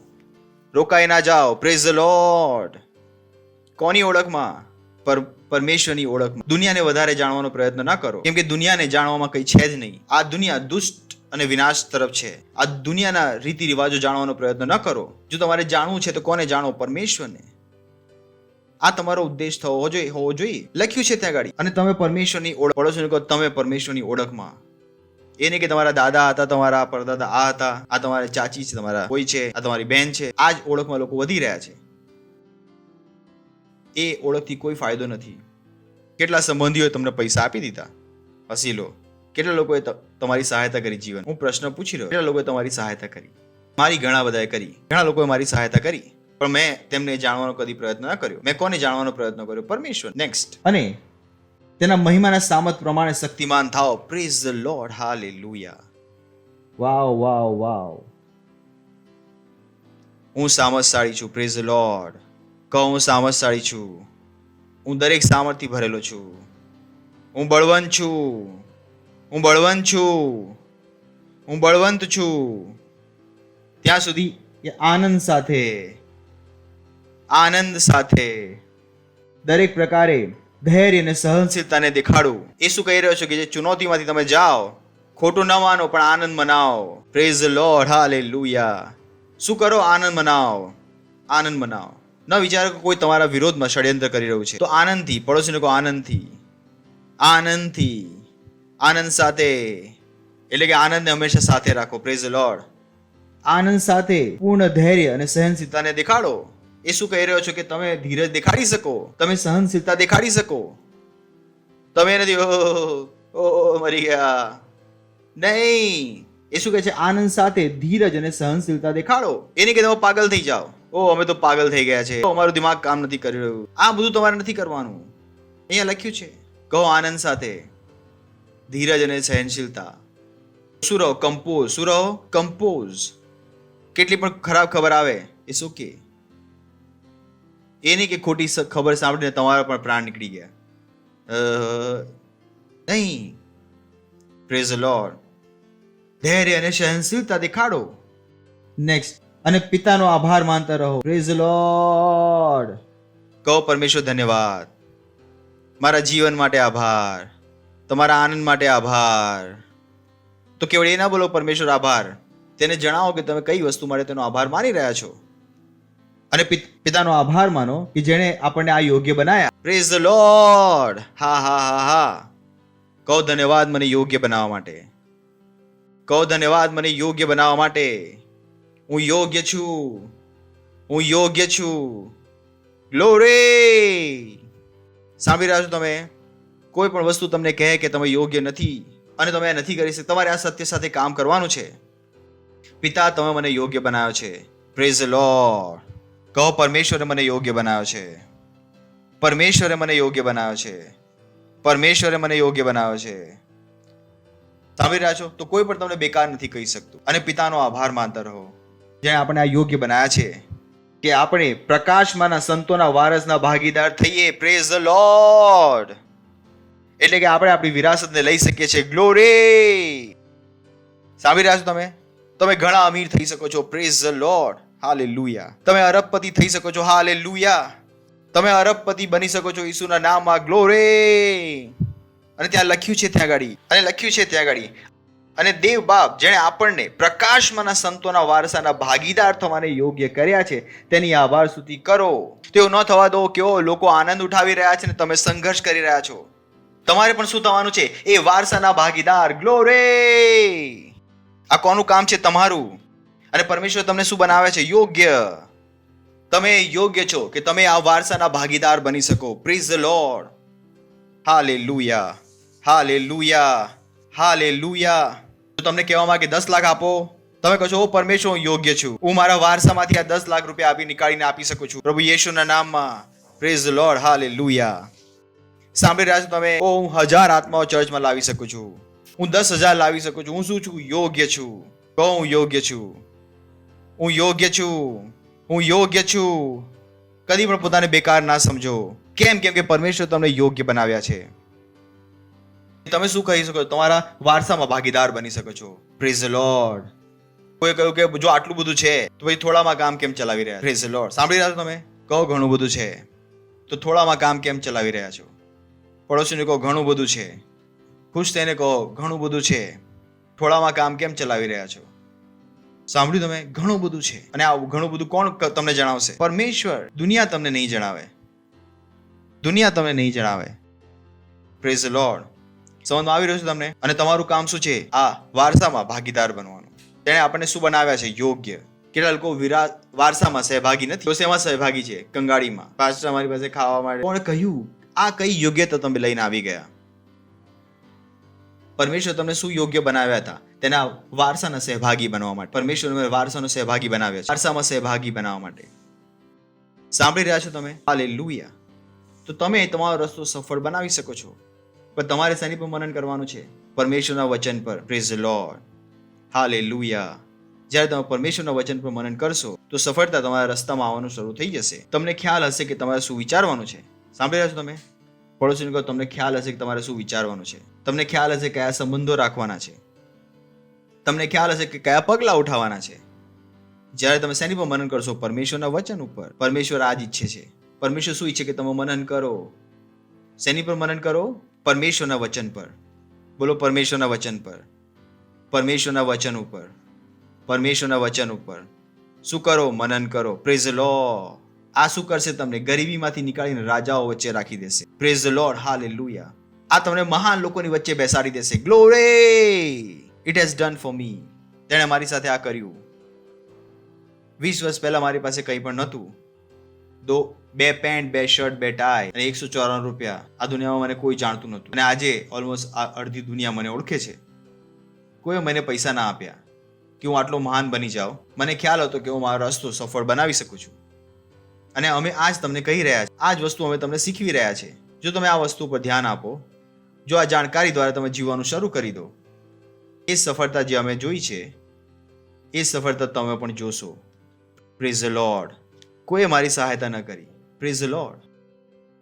Speaker 1: રોકાઈ ના જાઓ. Praise the lord. કોની ઓળખમાં? પરમેશ્વરની ઓળખમાં. દુનિયાને વધારે જાણવાનો પ્રયત્ન ના કરો, કેમ કે દુનિયાને જાણવામાં કંઈ છે જ નહીં. આ દુનિયા દુષ્ટ અને વિનાશ તરફ છે. આ દુનિયાના રીતિ રિવાજો જાણવાનો પ્રયત્ન ન કરો. જો તમારે જાણવું છે તો કોને જાણો? પરમેશ્વરને. આ તમારો ઉદ્દેશ હોવો જોઈએ. લખ્યું છે ત્યાં ગાડી. અને તમે પરમેશ્વરની ઓળખ. પડોશીને કહો, તમે પરમેશ્વરની ઓળખમાં. એ નહીં કે તમારા દાદા હતા, તમારા પરદાદા આ હતા, આ તમારા ચાચી છે, તમારા કોઈ છે, આ તમારી બહેન છે. આ જ ઓળખમાં લોકો વધી રહ્યા છે. એ ઓળખથી કોઈ ફાયદો નથી. કેટલા સંબંધીઓએ તમને પૈસા આપી દીધા, હસી લો. કેટલા લોકોએ તમારી સહાયતા કરી જીવન? હું પ્રશ્ન પૂછી રહ્યો, કેટલા લોકોએ તમારી સહાયતા કરી? મારી ઘણા બધાએ કરી. ઘણા લોકોએ મારી સહાયતા કરી, પણ મેં તેમને જાણવાનો કદી પ્રયત્ન ન કર્યો. મેં કોને જાણવાનો પ્રયત્ન કર્યો? પરમેશ્વર. નેક્સ્ટ. અને તેના મહિમાના સામર્થ પ્રમાણે શક્તિમાન થાઓ. Praise the Lord. હાલેલુયા. વાવ વાવ વાવ. હું સામર્થશાળી છું. Praise the lord. કહો, હું સામર્થશાળી છું. હું દરેક સામર્થથી ભરેલો છું. હું બળવંત છું. હું બળવંત છું. હું બળવંત છું. ત્યાં સુધી આનંદ સાથે દરેક પ્રકારે ધૈર્ય અને સહનશીલતાને દેખાડું. એ શું કહી રહ્યો છે કે જે ચુનૌતીમાંથી તમે જાઓ, ખોટું ન માનો પણ આનંદ મનાવો. Praise the Lord. હાલેલુયા. શું કરો? આનંદ મનાવો. આનંદ મનાવો. ન વિચારો કે કોઈ તમારા વિરોધમાં ષડયંત્ર કરી રહ્યું છે. તો આનંદથી. પડોશીને કહો, આનંદથી. આનંદથી. આનંદ સાથે. એટલે કે આનંદને હંમેશા સાથે રાખો. Praise the lord. આનંદ સાથે પૂર્ણ ધૈર્ય અને સહનશીલતાને દેખાડો. એ શું કહી રહ્યો છો કે તમે ધીરજ દેખાડી શકો, તમે સહનશીલતા દેખાડી શકો. તમે નથી મરી ગયા નહીં. એ શું કહે છે? આનંદ સાથે ધીરજ અને સહનશીલતા દેખાડો. એ નહીં કે તમે પાગલ થઈ જાઓ.
Speaker 7: ઓ અમે તો પાગલ થઈ ગયા છે, અમારું દિમાગ કામ નથી કરી રહ્યું. આ બધું તમારે નથી કરવાનું. અહીંયા લખ્યું છે, કહો આનંદ સાથે, ધીરજ અને સહનશીલતા. શું રહો? કમ્પોઝ. શું રહો? કમ્પોઝ. કેટલી પણ ખરાબ ખબર આવે એ શું કે એ નહીં કે ખોટી ખબર સાંભળીને તમારા પણ પ્રાણ નીકળી ગયા. નહીં. Praise the lord. ધૈર્ય અને સહનશીલતા દેખાડો. નેક્સ્ટ, અને પિતાનો આભાર માનતા રહો. Praise the lord. કહો પરમેશ્વર ધન્યવાદ, મારા જીવન માટે આભાર, તમારા આનંદ માટે આભાર. તો કેવળ એ ના બોલો પરમેશ્વર આભાર, તેને જણાવો કે તમે કઈ વસ્તુ માટે તેનો આભાર માની રહ્યા છો. અને પિતાનો આભાર માનો કે જેણે આપણને આ યોગ્ય બનાવ્યા. Praise the lord. હા હા હા હા. કહો ધન્યવાદ મને યોગ્ય બનાવવા માટે. કહો ધન્યવાદ મને યોગ્ય બનાવવા માટે. હું યોગ્ય છું. હું યોગ્ય છું. ગ્લોરી. સાંભળી રહ્યા છો તમે? કોઈ પણ વસ્તુ તમને કહે કે તમે યોગ્ય નથી અને તમે આ નથી કરી શકતા, તમારે આ સત્ય સાથે કામ કરવાનું છે. પિતા, તમે મને યોગ્ય બનાવ્યો છે. Praise the lord. કહો પરમેશ્વરે મને યોગ્ય બનાવ્યો છે. પરમેશ્વરે મને યોગ્ય બનાવ્યો છે. પરમેશ્વરે મને યોગ્ય બનાવ્યો છે. સાંભળી રહ્યા છો? તો કોઈ પણ તમને બેકાર નથી કહી શકતું. અને પિતાનો આભાર માનતા રહો જેણે આપણે આ યોગ્ય બનાવ્યા છે કે આપણે પ્રકાશમાંના સંતોના વારસના ભાગીદાર થઈએ. Praise the lord. એટલે કે આપણે આપણી વિરાસતને લઈ શકીએ છીએ. ગ્લોરી. સાંભળી રહ્યા છો તમે? તમે ઘણા અમીર થઈ શકો છો. Praise the Lord. હાલેલુયા. તમે અરબપતિ થઈ શકો છો. હાલેલુયા. તમે અરબપતિ બની શકો છો ઈસુના નામમાં. ગ્લોરી. અને ત્યાં લખ્યું છે ત્યાં ગાડી, અને લખ્યું છે ત્યાં ગાડી, અને દેવ બાપ જેણે આપણને પ્રકાશમાંના સંતોના વારસાના ભાગીદાર થવાને યોગ્ય કર્યા છે તેની આભાર સ્તુતિ કરો. તેઓ ન થવા દો. કેવો લોકો આનંદ ઉઠાવી રહ્યા છે ને તમે સંઘર્ષ કરી રહ્યા છો. તમારે પણ શું થવાનું છે? એ વારસાના ભાગીદાર. ગ્લોરી. આ કોનું કામ છે? તમારું. અને પરમેશ્વર તમને શું બનાવે છે? યોગ્ય. તમે યોગ્ય છો કે તમે આ વારસાના ભાગીદાર બની શકો. Praise the Lord. Hallelujah. Hallelujah. Hallelujah. તો તમને કહેવા માંગે 10 લાખ આપો, તમે કહો છો ઓ પરમેશ્વર હું યોગ્ય છું, હું મારા વારસામાંથી આ 10 લાખ રૂપિયા આપી નીકાળીને આપી શકું છું પ્રભુ યેશુના નામમાં. Praise the Lord. હાલેલુયા. સાંભળી રહ્યા છો તમે? હું 1000 આત્માઓ ચર્ચમાં લાવી શકું છું, હું 10,000 લાવી શકું છું. હું શું છું? યોગ્ય છું. કહો હું યોગ્ય છું. હું યોગ્ય છું. હું યોગ્ય છું. કદી પણ પોતાને બેકાર ના સમજો. કેમ? કેમ કે પરમેશ્વર તમને યોગ્ય બનાવ્યા છે. તમે શું કહી શકો? તમારા વારસામાં ભાગીદાર બની શકો છો. Praise the lord. કોઈ કહ્યું કે જો આટલું બધું છે તો ભાઈ થોડામાં કામ કેમ ચલાવી રહ્યા? Praise the lord. સાંભળી રહ્યા છો તમે? કહો ઘણું બધું છે તો થોડામાં કામ કેમ ચલાવી રહ્યા છો? પડોશીને કહો ઘણું બધું છે. ખુશ થઈને કહો ઘણું બધું છે, થોડામાં કામ કેમ ચલાવી રહ્યા છો? સાંભળ્યું તમે? ઘણું બધું છે. અને આ ઘણું બધું કોણ તમને જણાવશે? પરમેશ્વર. દુનિયા તમને નહીં જણાવે. દુનિયા તમને નહીં જણાવે. Praise the lord. સમજમાં આવી રહ્યું છે તમને? અને તમારું કામ શું છે? આ વારસામાં ભાગીદાર બનવાનું. તેણે આપણને શું બનાવ્યા છે? યોગ્ય. કેટલા લોકો વારસામાં સહભાગી નથી, તો શેમાં સહભાગી છે? કંગાળીમાં. પાછળ અમારી પાસે ખાવા માટે. કોણે કહ્યું? આ કઈ યોગ્યતા તમે લઈને આવી ગયા? પરમેશ્વર તમને શું યોગ્ય બનાવ્યા હતા? તેના વારસાના સહભાગી બનવા માટે. પરમેશ્વર વારસાનો સહભાગી બનાવ્યા છે, વારસામાં સહભાગી બનાવવા માટે. સાંભળી રહ્યા છો તમે? હાલેલુયા. તો તમે તમારો રસ્તો સફળ બનાવી શકો છો, પણ તમારે શેની પર મનન કરવાનું છે? પરમેશ્વરના વચન પર. Praise the Lord. હાલેલુયા. જ્યારે તમે પરમેશ્વરના વચન પર મનન કરશો તો સફળતા તમારા રસ્તામાં આવવાનું શરૂ થઈ જશે. તમને ખ્યાલ હશે કે તમારે શું વિચારવાનું છે. સાંભળી રહ્યા છો તમે? પડોશીને કહો તમને ખ્યાલ હશે કે તમારે શું વિચારવાનું છે. તમને ખ્યાલ હશે કયા સંબંધો રાખવાના છે. તમને ખ્યાલ હશે કે કયા પગલા ઉઠાવવાના છે. જ્યારે તમે શેની પર મનન કરશો? પરમેશ્વરના વચન ઉપર. પરમેશ્વર આ જ ઈચ્છે છે. પરમેશ્વર શું ઈચ્છે? કે તમે મનન કરો. શેની પર મનન કરો? પરમેશ્વરના વચન પર. બોલો પરમેશ્વરના વચન પર. પરમેશ્વરના વચન ઉપર. પરમેશ્વરના વચન ઉપર શું કરો? મનન કરો. Praise the lord. આ શું કરશે? તમને ગરીબીમાંથી નીકાળીને રાજાઓ વચ્ચે રાખી દેશે. Praise the Lord. હાલેલુયા. આ તમને મહાન લોકોની વચ્ચે બેસાડી દેશે. Glory. It has done for me. તેણે મારી સાથે આ કર્યું. 20 વર્ષ પહેલા મારી પાસે કંઈ પણ નહોતું. 2 પેન્ટ, 2 શર્ટ, 2 ટાઈ અને 194 રૂપિયા. આ દુનિયામાં મને કોઈ જાણતું નહોતું. અને આજે ઓલમોસ્ટ અડધી દુનિયા મને ઓળખે છે. કોઈ મને પૈસા ના આપ્યા કે હું આટલો મહાન બની જાઉં. મને ખ્યાલ હતો કે હું મારો રસ્તો સફળ બનાવી શકું છું. અને અમે આજ તમને કહી રહ્યા છીએ, આ જ વસ્તુ અમે તમને શીખવી રહ્યા છે. જો તમે આ વસ્તુ પર ધ્યાન આપો, જો આ જાણકારી દ્વારા તમે જીવવાનું શરૂ કરી દો, એ સફળતા જે અમે જોઈ છે એ સફળતા તમે પણ જોશો. Praise the lord. કોઈએ મારી સહાયતા ન કરી. Praise the Lord.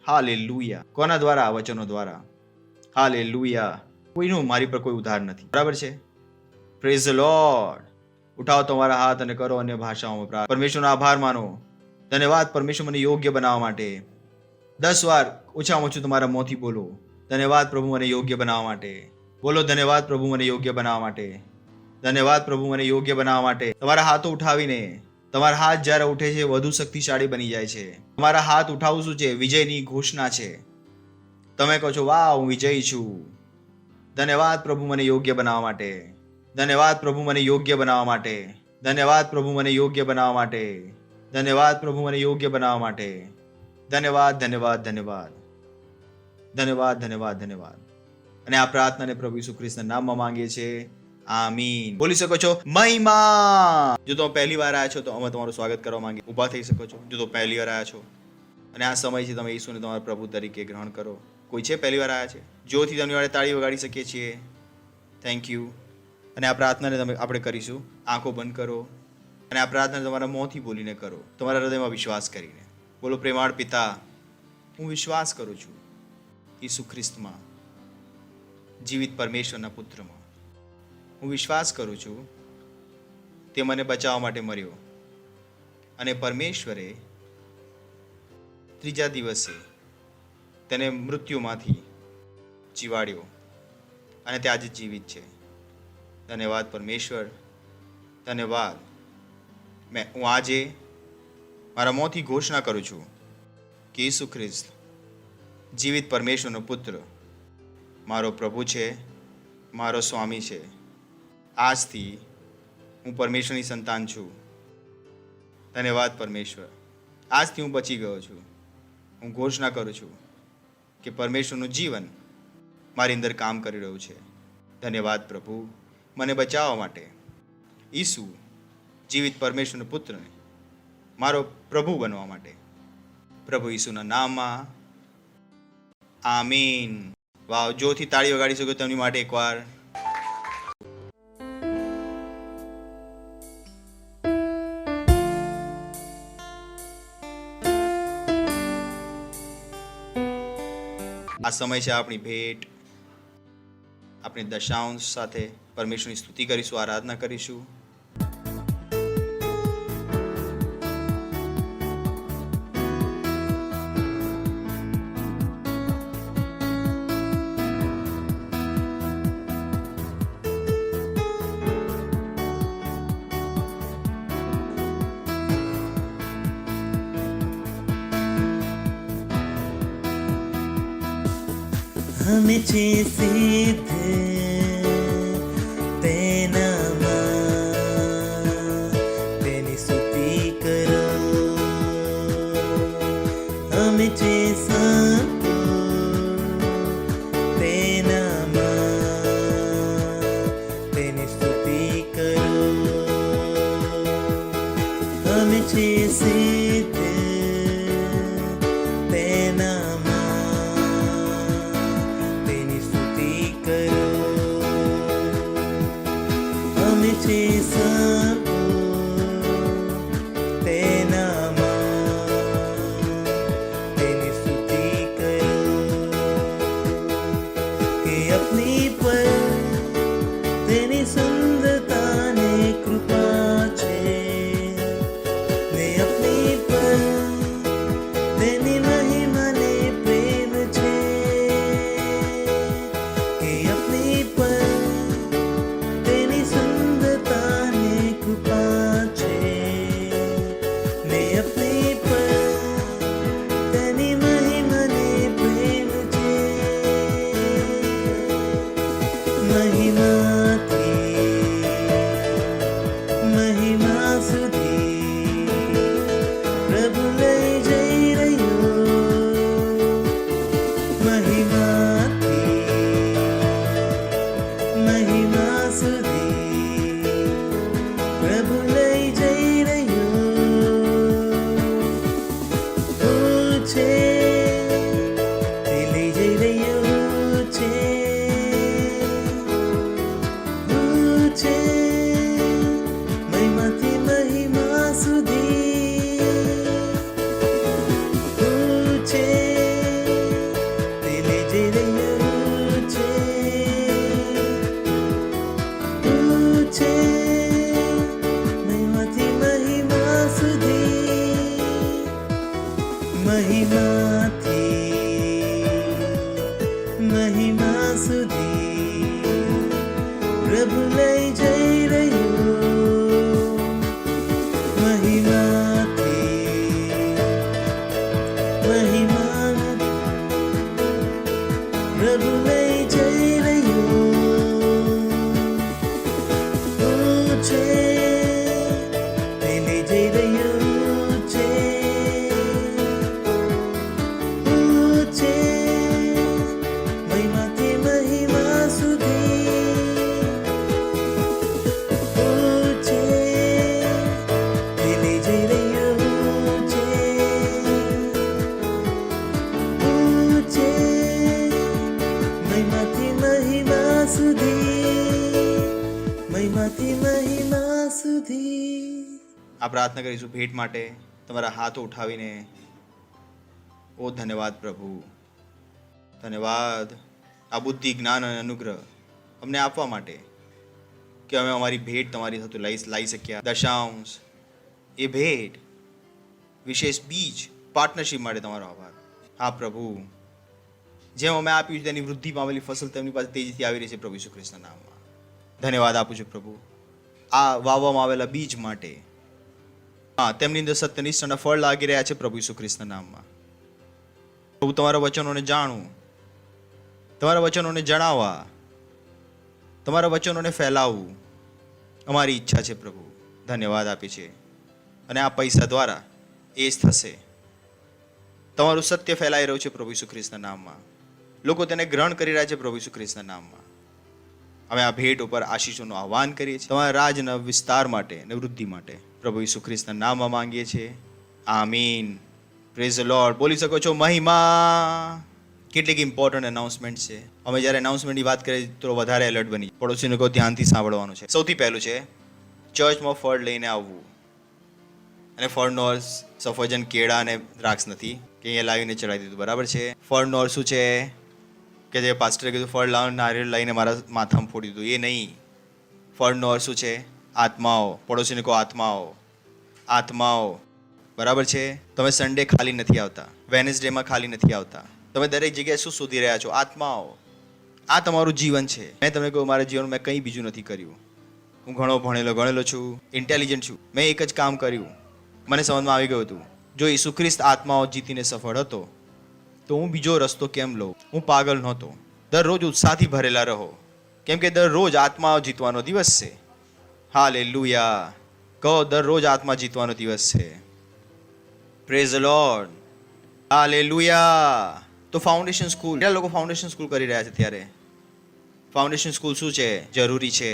Speaker 7: હાલેલુયા. કોના દ્વારા? આ વચનો દ્વારા. હાલેલુયા. કોઈનું મારી પર કોઈ ઉધાર નથી. બરાબર છે? Praise the lord. ઉઠાવો તમારા હાથ અને કરો અન્ય ભાષાઓમાં પ્રાર્થના. પરમેશ્વરનો આભાર માનો. ધન્યવાદ પરમેશ્વર મને યોગ્ય બનાવવા માટે. 10 વાર ઓછામાં ઓછું તમારા મોંથી બોલો, ધન્યવાદ પ્રભુ મને યોગ્ય બનાવવા માટે. બોલો, ધન્યવાદ પ્રભુ મને યોગ્ય બનાવવા માટે. ધન્યવાદ પ્રભુ મને યોગ્ય બનાવવા માટે. તમારા હાથો ઉઠાવીને, તમારા હાથ જ્યારે ઉઠે છે વધુ શક્તિશાળી બની જાય છે. તમારા હાથ ઉઠાવવું શું છે? વિજયની ઘોષણા છે. તમે કહો છો, વાહ, હું વિજયી છું. ધન્યવાદ પ્રભુ મને યોગ્ય બનાવવા માટે. ધન્યવાદ પ્રભુ મને યોગ્ય બનાવવા માટે. ધન્યવાદ પ્રભુ મને યોગ્ય બનાવવા માટે. ધન્યવાદ પ્રભુ મને યોગ્ય બનાવવા માટે. ધન્યવાદ, ધન્યવાદ, ધન્યવાદ. ધન્યવાદ, ધન્યવાદ, ધન્યવાદ. અને આ પ્રાર્થનાને પ્રભુ ઈસુ ખ્રિસ્તના નામમાં માંગીએ છીએ. આમીન. બોલી શકો છો મહિમા. જો તમે પહેલી વાર આવ્યા છો તો અમે તમારું સ્વાગત કરવા માંગીએ. ઊભા થઈ શકો છો જો તમે પહેલી વાર આવ્યા છો અને આ સમય છે તમે ઈસુને તમારા પ્રભુ તરીકે ગ્રહણ કરો. કોઈ છે પહેલી વાર આવ્યા છે? જોરથી તેમની વાળે તાળી વગાડી શકીએ છીએ. Thank you. અને આ પ્રાર્થનાને આપણે કરીશું. આંખો બંધ કરો અને આ પ્રાર્થના તમારા મોંથી બોલીને કરો, તમારા હૃદયમાં વિશ્વાસ કરીને. બોલો, પ્રેમાળ પિતા, હું વિશ્વાસ કરું છું ઈસુ ખ્રિસ્તમાં, જીવિત પરમેશ્વરના પુત્રમાં. હું વિશ્વાસ કરું છું તે મને બચાવવા માટે મર્યો અને પરમેશ્વરે ત્રીજા દિવસે તેને મૃત્યુમાંથી જીવાડ્યો અને તે આજે જીવિત છે. ધન્યવાદ પરમેશ્વર, ધન્યવાદ. હું આજે મારા મોંથી ઘોષણા કરું છું કે ઈસુ ખ્રિસ્ત જીવિત પરમેશ્વરનો પુત્ર મારો પ્રભુ છે, મારો સ્વામી છે. આજથી હું પરમેશ્વરની સંતાન છું. ધન્યવાદ પરમેશ્વર. આજથી હું બચી ગયો છું. હું ઘોષણા કરું છું કે પરમેશ્વરનું જીવન મારી અંદર કામ કરી રહ્યું છે. ધન્યવાદ પ્રભુ મને બચાવવા માટે. ઈસુ જીવિત પરમેશ્વરનો પુત્રને મારો પ્રભુ બનવા માટે. પ્રભુ ઈસુના નામમાં આમીન. વાવ, જોથી તાળી વગાડી શકો તેમની માટે એકવાર. આ સમય છે આપણી ભેટ. આપણે દશાંશ સાથે પરમેશ્વરની સ્તુતિ કરીશું, આરાધના કરીશું.
Speaker 2: हमें सिद्ध तेनामा तेनी स्तुति करो. हमें संतो तेनामा तेनी स्तुति करो. हमें सिद्ध अपनी पर तेरी सुंदरता ने कृपा छे ने अपनी पर तेरी महिमा ने प्रेम छे कि अपनी पर तेरी सुंदरता ने कृपा छे ने अपनी पर तेरी महिमा ने प्रेम छे. महिमा थी महिमा सुधी प्रभु लई जई रह्यो. महिमा थी महिमा सुधी प्रभु लई जई रह्यो. મહિમા સુધી પ્રભુ લઈ જઈ રહ્યો મહિમાથી મહિમા પ્રભુ લઈ જઈ રહ્યો છે તે લઈ જઈ રહ્યો છે મહિમાથી મહિમા સુધી છે તે લઈ જઈ રહ્યો છે મહિમાથી મહિમા સુધી મહિમાથી મહિમા સુધી
Speaker 7: આ પ્રાર્થના કરીશું ભેટ માટે તમારા હાથો ઉઠાવીને. ઓ ધન્યવાદ પ્રભુ, ધન્યવાદ આ બુદ્ધિ, જ્ઞાન અને અનુગ્રહ અમને આપવા માટે કે અમે અમારી ભેટ તમારી સાથે લાવી શક્યા. દશાંશ, એ ભેટ, વિશેષ બીજ, પાર્ટનરશિપ માટે તમારો આભાર. હા પ્રભુ, જેમ અમે આપ્યું તેની વૃદ્ધિ પામેલી ફસલ તેમની પાસે તેજીથી આવી રહી છે પ્રભુ ઈસુ ખ્રિસ્તના નામમાં. ધન્યવાદ આપું છું પ્રભુ આ વાવવામાં આવેલા બીજ માટે. હા, તેમની અંદર સત્યનિષ્ઠાના ફળ લાગી રહ્યા છે પ્રભુ ઈસુ ખ્રિસ્તના નામમાં. પ્રભુ, તમારા વચનોને જાણવું, તમારા વચનોને જણાવવા, તમારા વચનોને ફેલાવવું અમારી ઈચ્છા છે પ્રભુ. ધન્યવાદ આપી છે. અને આ પૈસા દ્વારા એ જ થશે. તમારું સત્ય ફેલાઈ રહ્યું છે પ્રભુ ઈસુ ખ્રિસ્તના નામમાં. લોકો તેને ગ્રહણ કરી રહ્યા છે પ્રભુ ઈસુ ખ્રિસ્તના નામમાં. અમે આ ભેટ ઉપર આશીષોનું આહ્વાન કરીએ છીએ તમારા રાજના વિસ્તાર માટે અને વૃદ્ધિ માટે પ્રભુ ઈસુ ખ્રિસ્તના નામમાં માંગીએ છીએ. આમીન. Praise the Lord. બોલી શકો છો મહિમા. કેટલીક ઇમ્પોર્ટન્ટ અનાઉન્સમેન્ટ છે. અમે જ્યારે અનાઉન્સમેન્ટની વાત કરીએ તો વધારે એલર્ટ બની. પડોશીને કહો ધ્યાનથી સાંભળવાનું છે. સૌથી પહેલું છે ચર્ચમાં ફળ લઈને આવવું. અને ફળનો અર્થ સફરજન, કેળા અને દ્રાક્ષ નથી કે અહીંયા લાવીને ચડાવી દીધું, બરાબર છે. ફળનો અર્થ શું છે કે જે પાસ્ટરે કીધું ફળ લાવ, નારિયેળ લઈને મારા માથામાં ફોડી દીધું, એ નહીં. ફળનો અર્થ શું છે? આત્માઓ. પડોશીને કહો આત્માઓ. આત્માઓ, બરાબર છે. તમે સન્ડે ખાલી નથી આવતા, વેનસડેમાં ખાલી નથી આવતા. તમે દરેક જગ્યાએ શું શોધી રહ્યા છો? આત્માઓ. આ તમારું જીવન છે. મેં તમને કહ્યું મારા જીવનમાં મેં કંઈ બીજું નથી કર્યું. હું ઘણો ભણેલો છું, ઇન્ટેલિજન્ટ છું. મેં એક જ કામ કર્યું, મને સમજમાં આવી ગયું હતું, જો ઈસુ ખ્રિસ્ત આત્માઓ જીતીને સફળ હતો તો હું બીજો રસ્તો કેમ લઉં? હું પાગલ નહોતો. દરરોજ ઉત્સાહથી ભરેલા રહો, કેમ કે દરરોજ આત્માઓ જીતવાનો દિવસ છે. હાલેલુયા. કહો દરરોજ આત્મા જીતવાનો દિવસ છે. Praise the Lord. હાલેલુયા. તો ફાઉન્ડેશન સ્કૂલ, કેટલા લોકો ફાઉન્ડેશન સ્કૂલ કરી રહ્યા છે? ત્યારે ફાઉન્ડેશન સ્કૂલ શું છે? જરૂરી છે.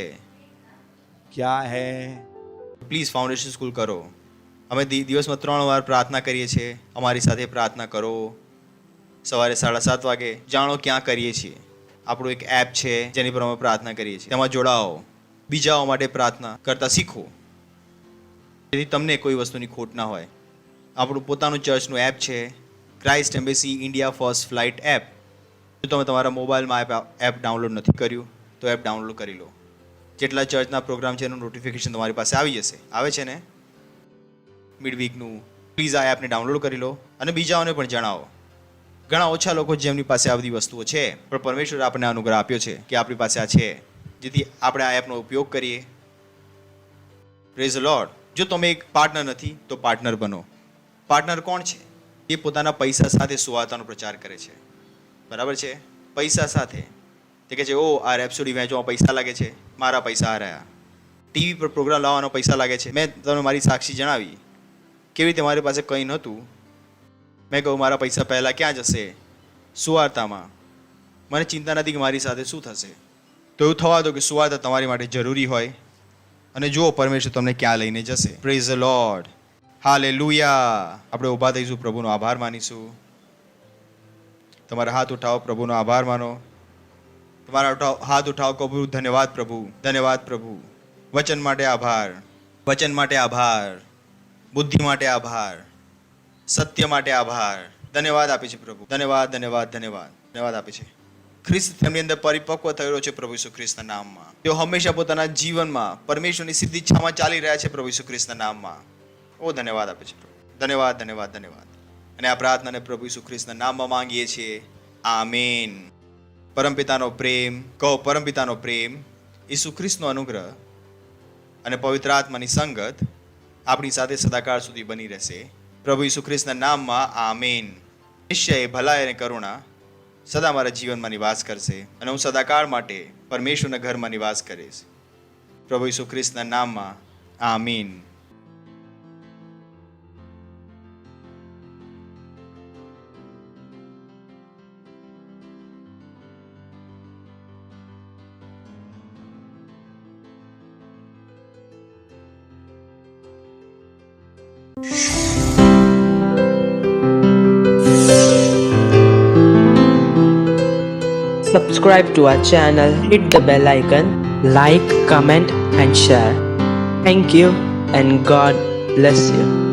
Speaker 6: क्या है?
Speaker 7: પ્લીઝ ફાઉન્ડેશન સ્કૂલ કરો. અમે દિવસમાં 3 વાર પ્રાર્થના કરીએ છીએ. અમારી સાથે પ્રાર્થના કરો. સવારે 7:30 વાગે. જાણો ક્યાં કરીએ છીએ. આપણું એક એપ છે જેની પર અમે પ્રાર્થના કરીએ છીએ. તેમાં જોડાઓ. બીજાઓ માટે પ્રાર્થના કરતા શીખો, જેથી તમને કોઈ વસ્તુની ખોટ ના હોય. આપણું પોતાનું ચર્ચનું એપ છે, Christ embassy India first flight app. જો તમે તમારા મોબાઈલમાં એપ ડાઉનલોડ નથી કર્યું તો એપ ડાઉનલોડ કરી લો. જેટલા ચર્ચના પ્રોગ્રામ છે એનું નોટિફિકેશન તમારી પાસે આવી જશે. આવે છે ને મિડવીકનું? પ્લીઝ આ એપને ડાઉનલોડ કરી લો અને બીજાઓને પણ જણાવો. ઘણા ઓછા લોકો જેમની પાસે આ બધી વસ્તુઓ છે, પણ પરમેશ્વરે આપણને અનુગ્રહ આપ્યો છે કે આપણી પાસે આ છે, જેથી આપણે આ એપનો ઉપયોગ કરીએ. Praise the lord. જો તમે એક પાર્ટનર નથી તો પાર્ટનર બનો. પાર્ટનર કોણ છે? એ પોતાના પૈસા સાથે સુવાર્તાનો પ્રચાર કરે છે, બરાબર છે. પૈસા સાથે તે કહે છે ઓ આ રેપ્સોડી વેચવામાં પૈસા લાગે છે, મારા પૈસા આ રહ્યા. ટીવી પર પ્રોગ્રામ લાવવાનો પૈસા લાગે છે. મેં તમને મારી સાક્ષી જણાવી કેવી રીતે મારી પાસે કંઈ નહોતું. મેં કહ્યું મારા પૈસા પહેલાં ક્યાં જશે? સુવાર્તામાં. મને ચિંતા નથી કે મારી સાથે શું થશે. તો એવું થવા દો કે સુવાર્તા તમારી માટે જરૂરી હોય અને જુઓ પરમેશ્વર તમને ક્યાં લઈને જશે. Praise the Lord. હાલેલુયા. આપણે ઊભા થઈશું, પ્રભુનો આભાર માનીશું. તમારા હાથ ઉઠાવો, પ્રભુનો આભાર માનો. તમારા હાથ ઉઠાવો, પ્રભુ ધન્યવાદ પ્રભુ, ધન્યવાદ પ્રભુ. વચન માટે આભાર, વચન માટે આભાર, બુદ્ધિ માટે આભાર, સત્ય માટે આભાર. ધન્યવાદ આપે છે પ્રભુ. ધન્યવાદ ધન્યવાદ ધન્યવાદ ધન્યવાદ આપે છે. ખ્રિસ્ત તેમની અંદર પરિપક્વ થયેલો છે પ્રભુ ઈસુ ખ્રિસ્તના નામમાં. તેઓ હંમેશા પોતાના જીવનમાં પરમેશ્વરની સિદ્ધ ઈચ્છામાં ચાલી રહ્યા છે પ્રભુ ઈસુ ખ્રિસ્તના નામમાં. ઓ ધન્યવાદ આપે છે પ્રભુ. ધન્યવાદ ધન્યવાદ ધન્યવાદ. અને આ પ્રાર્થનાને પ્રભુ ઈસુ ખ્રિસ્તના નામમાં માંગીએ છીએ. આમીન. પરમપિતાનો પ્રેમ, કહો પરમપિતાનો પ્રેમ, ઈસુ ખ્રિસ્તનો અનુગ્રહ અને પવિત્ર આત્માની સંગત આપણી સાથે સદાકાળ સુધી બની રહેશે. પ્રભુ ઈસુ ખ્રિસ્તના નામમાં આમેન. નિશ્ચય ભલાઈ અને કરુણા સદા મારા જીવનમાં નિવાસ કરશે અને હું સદાકાળ માટે પરમેશ્વરના ઘરમાં નિવાસ કરીશ. પ્રભુ ઈસુ ખ્રિસ્તના નામમાં આમીન.
Speaker 2: Subscribe to our channel, hit the bell icon, like, comment and share. Thank you and God bless you.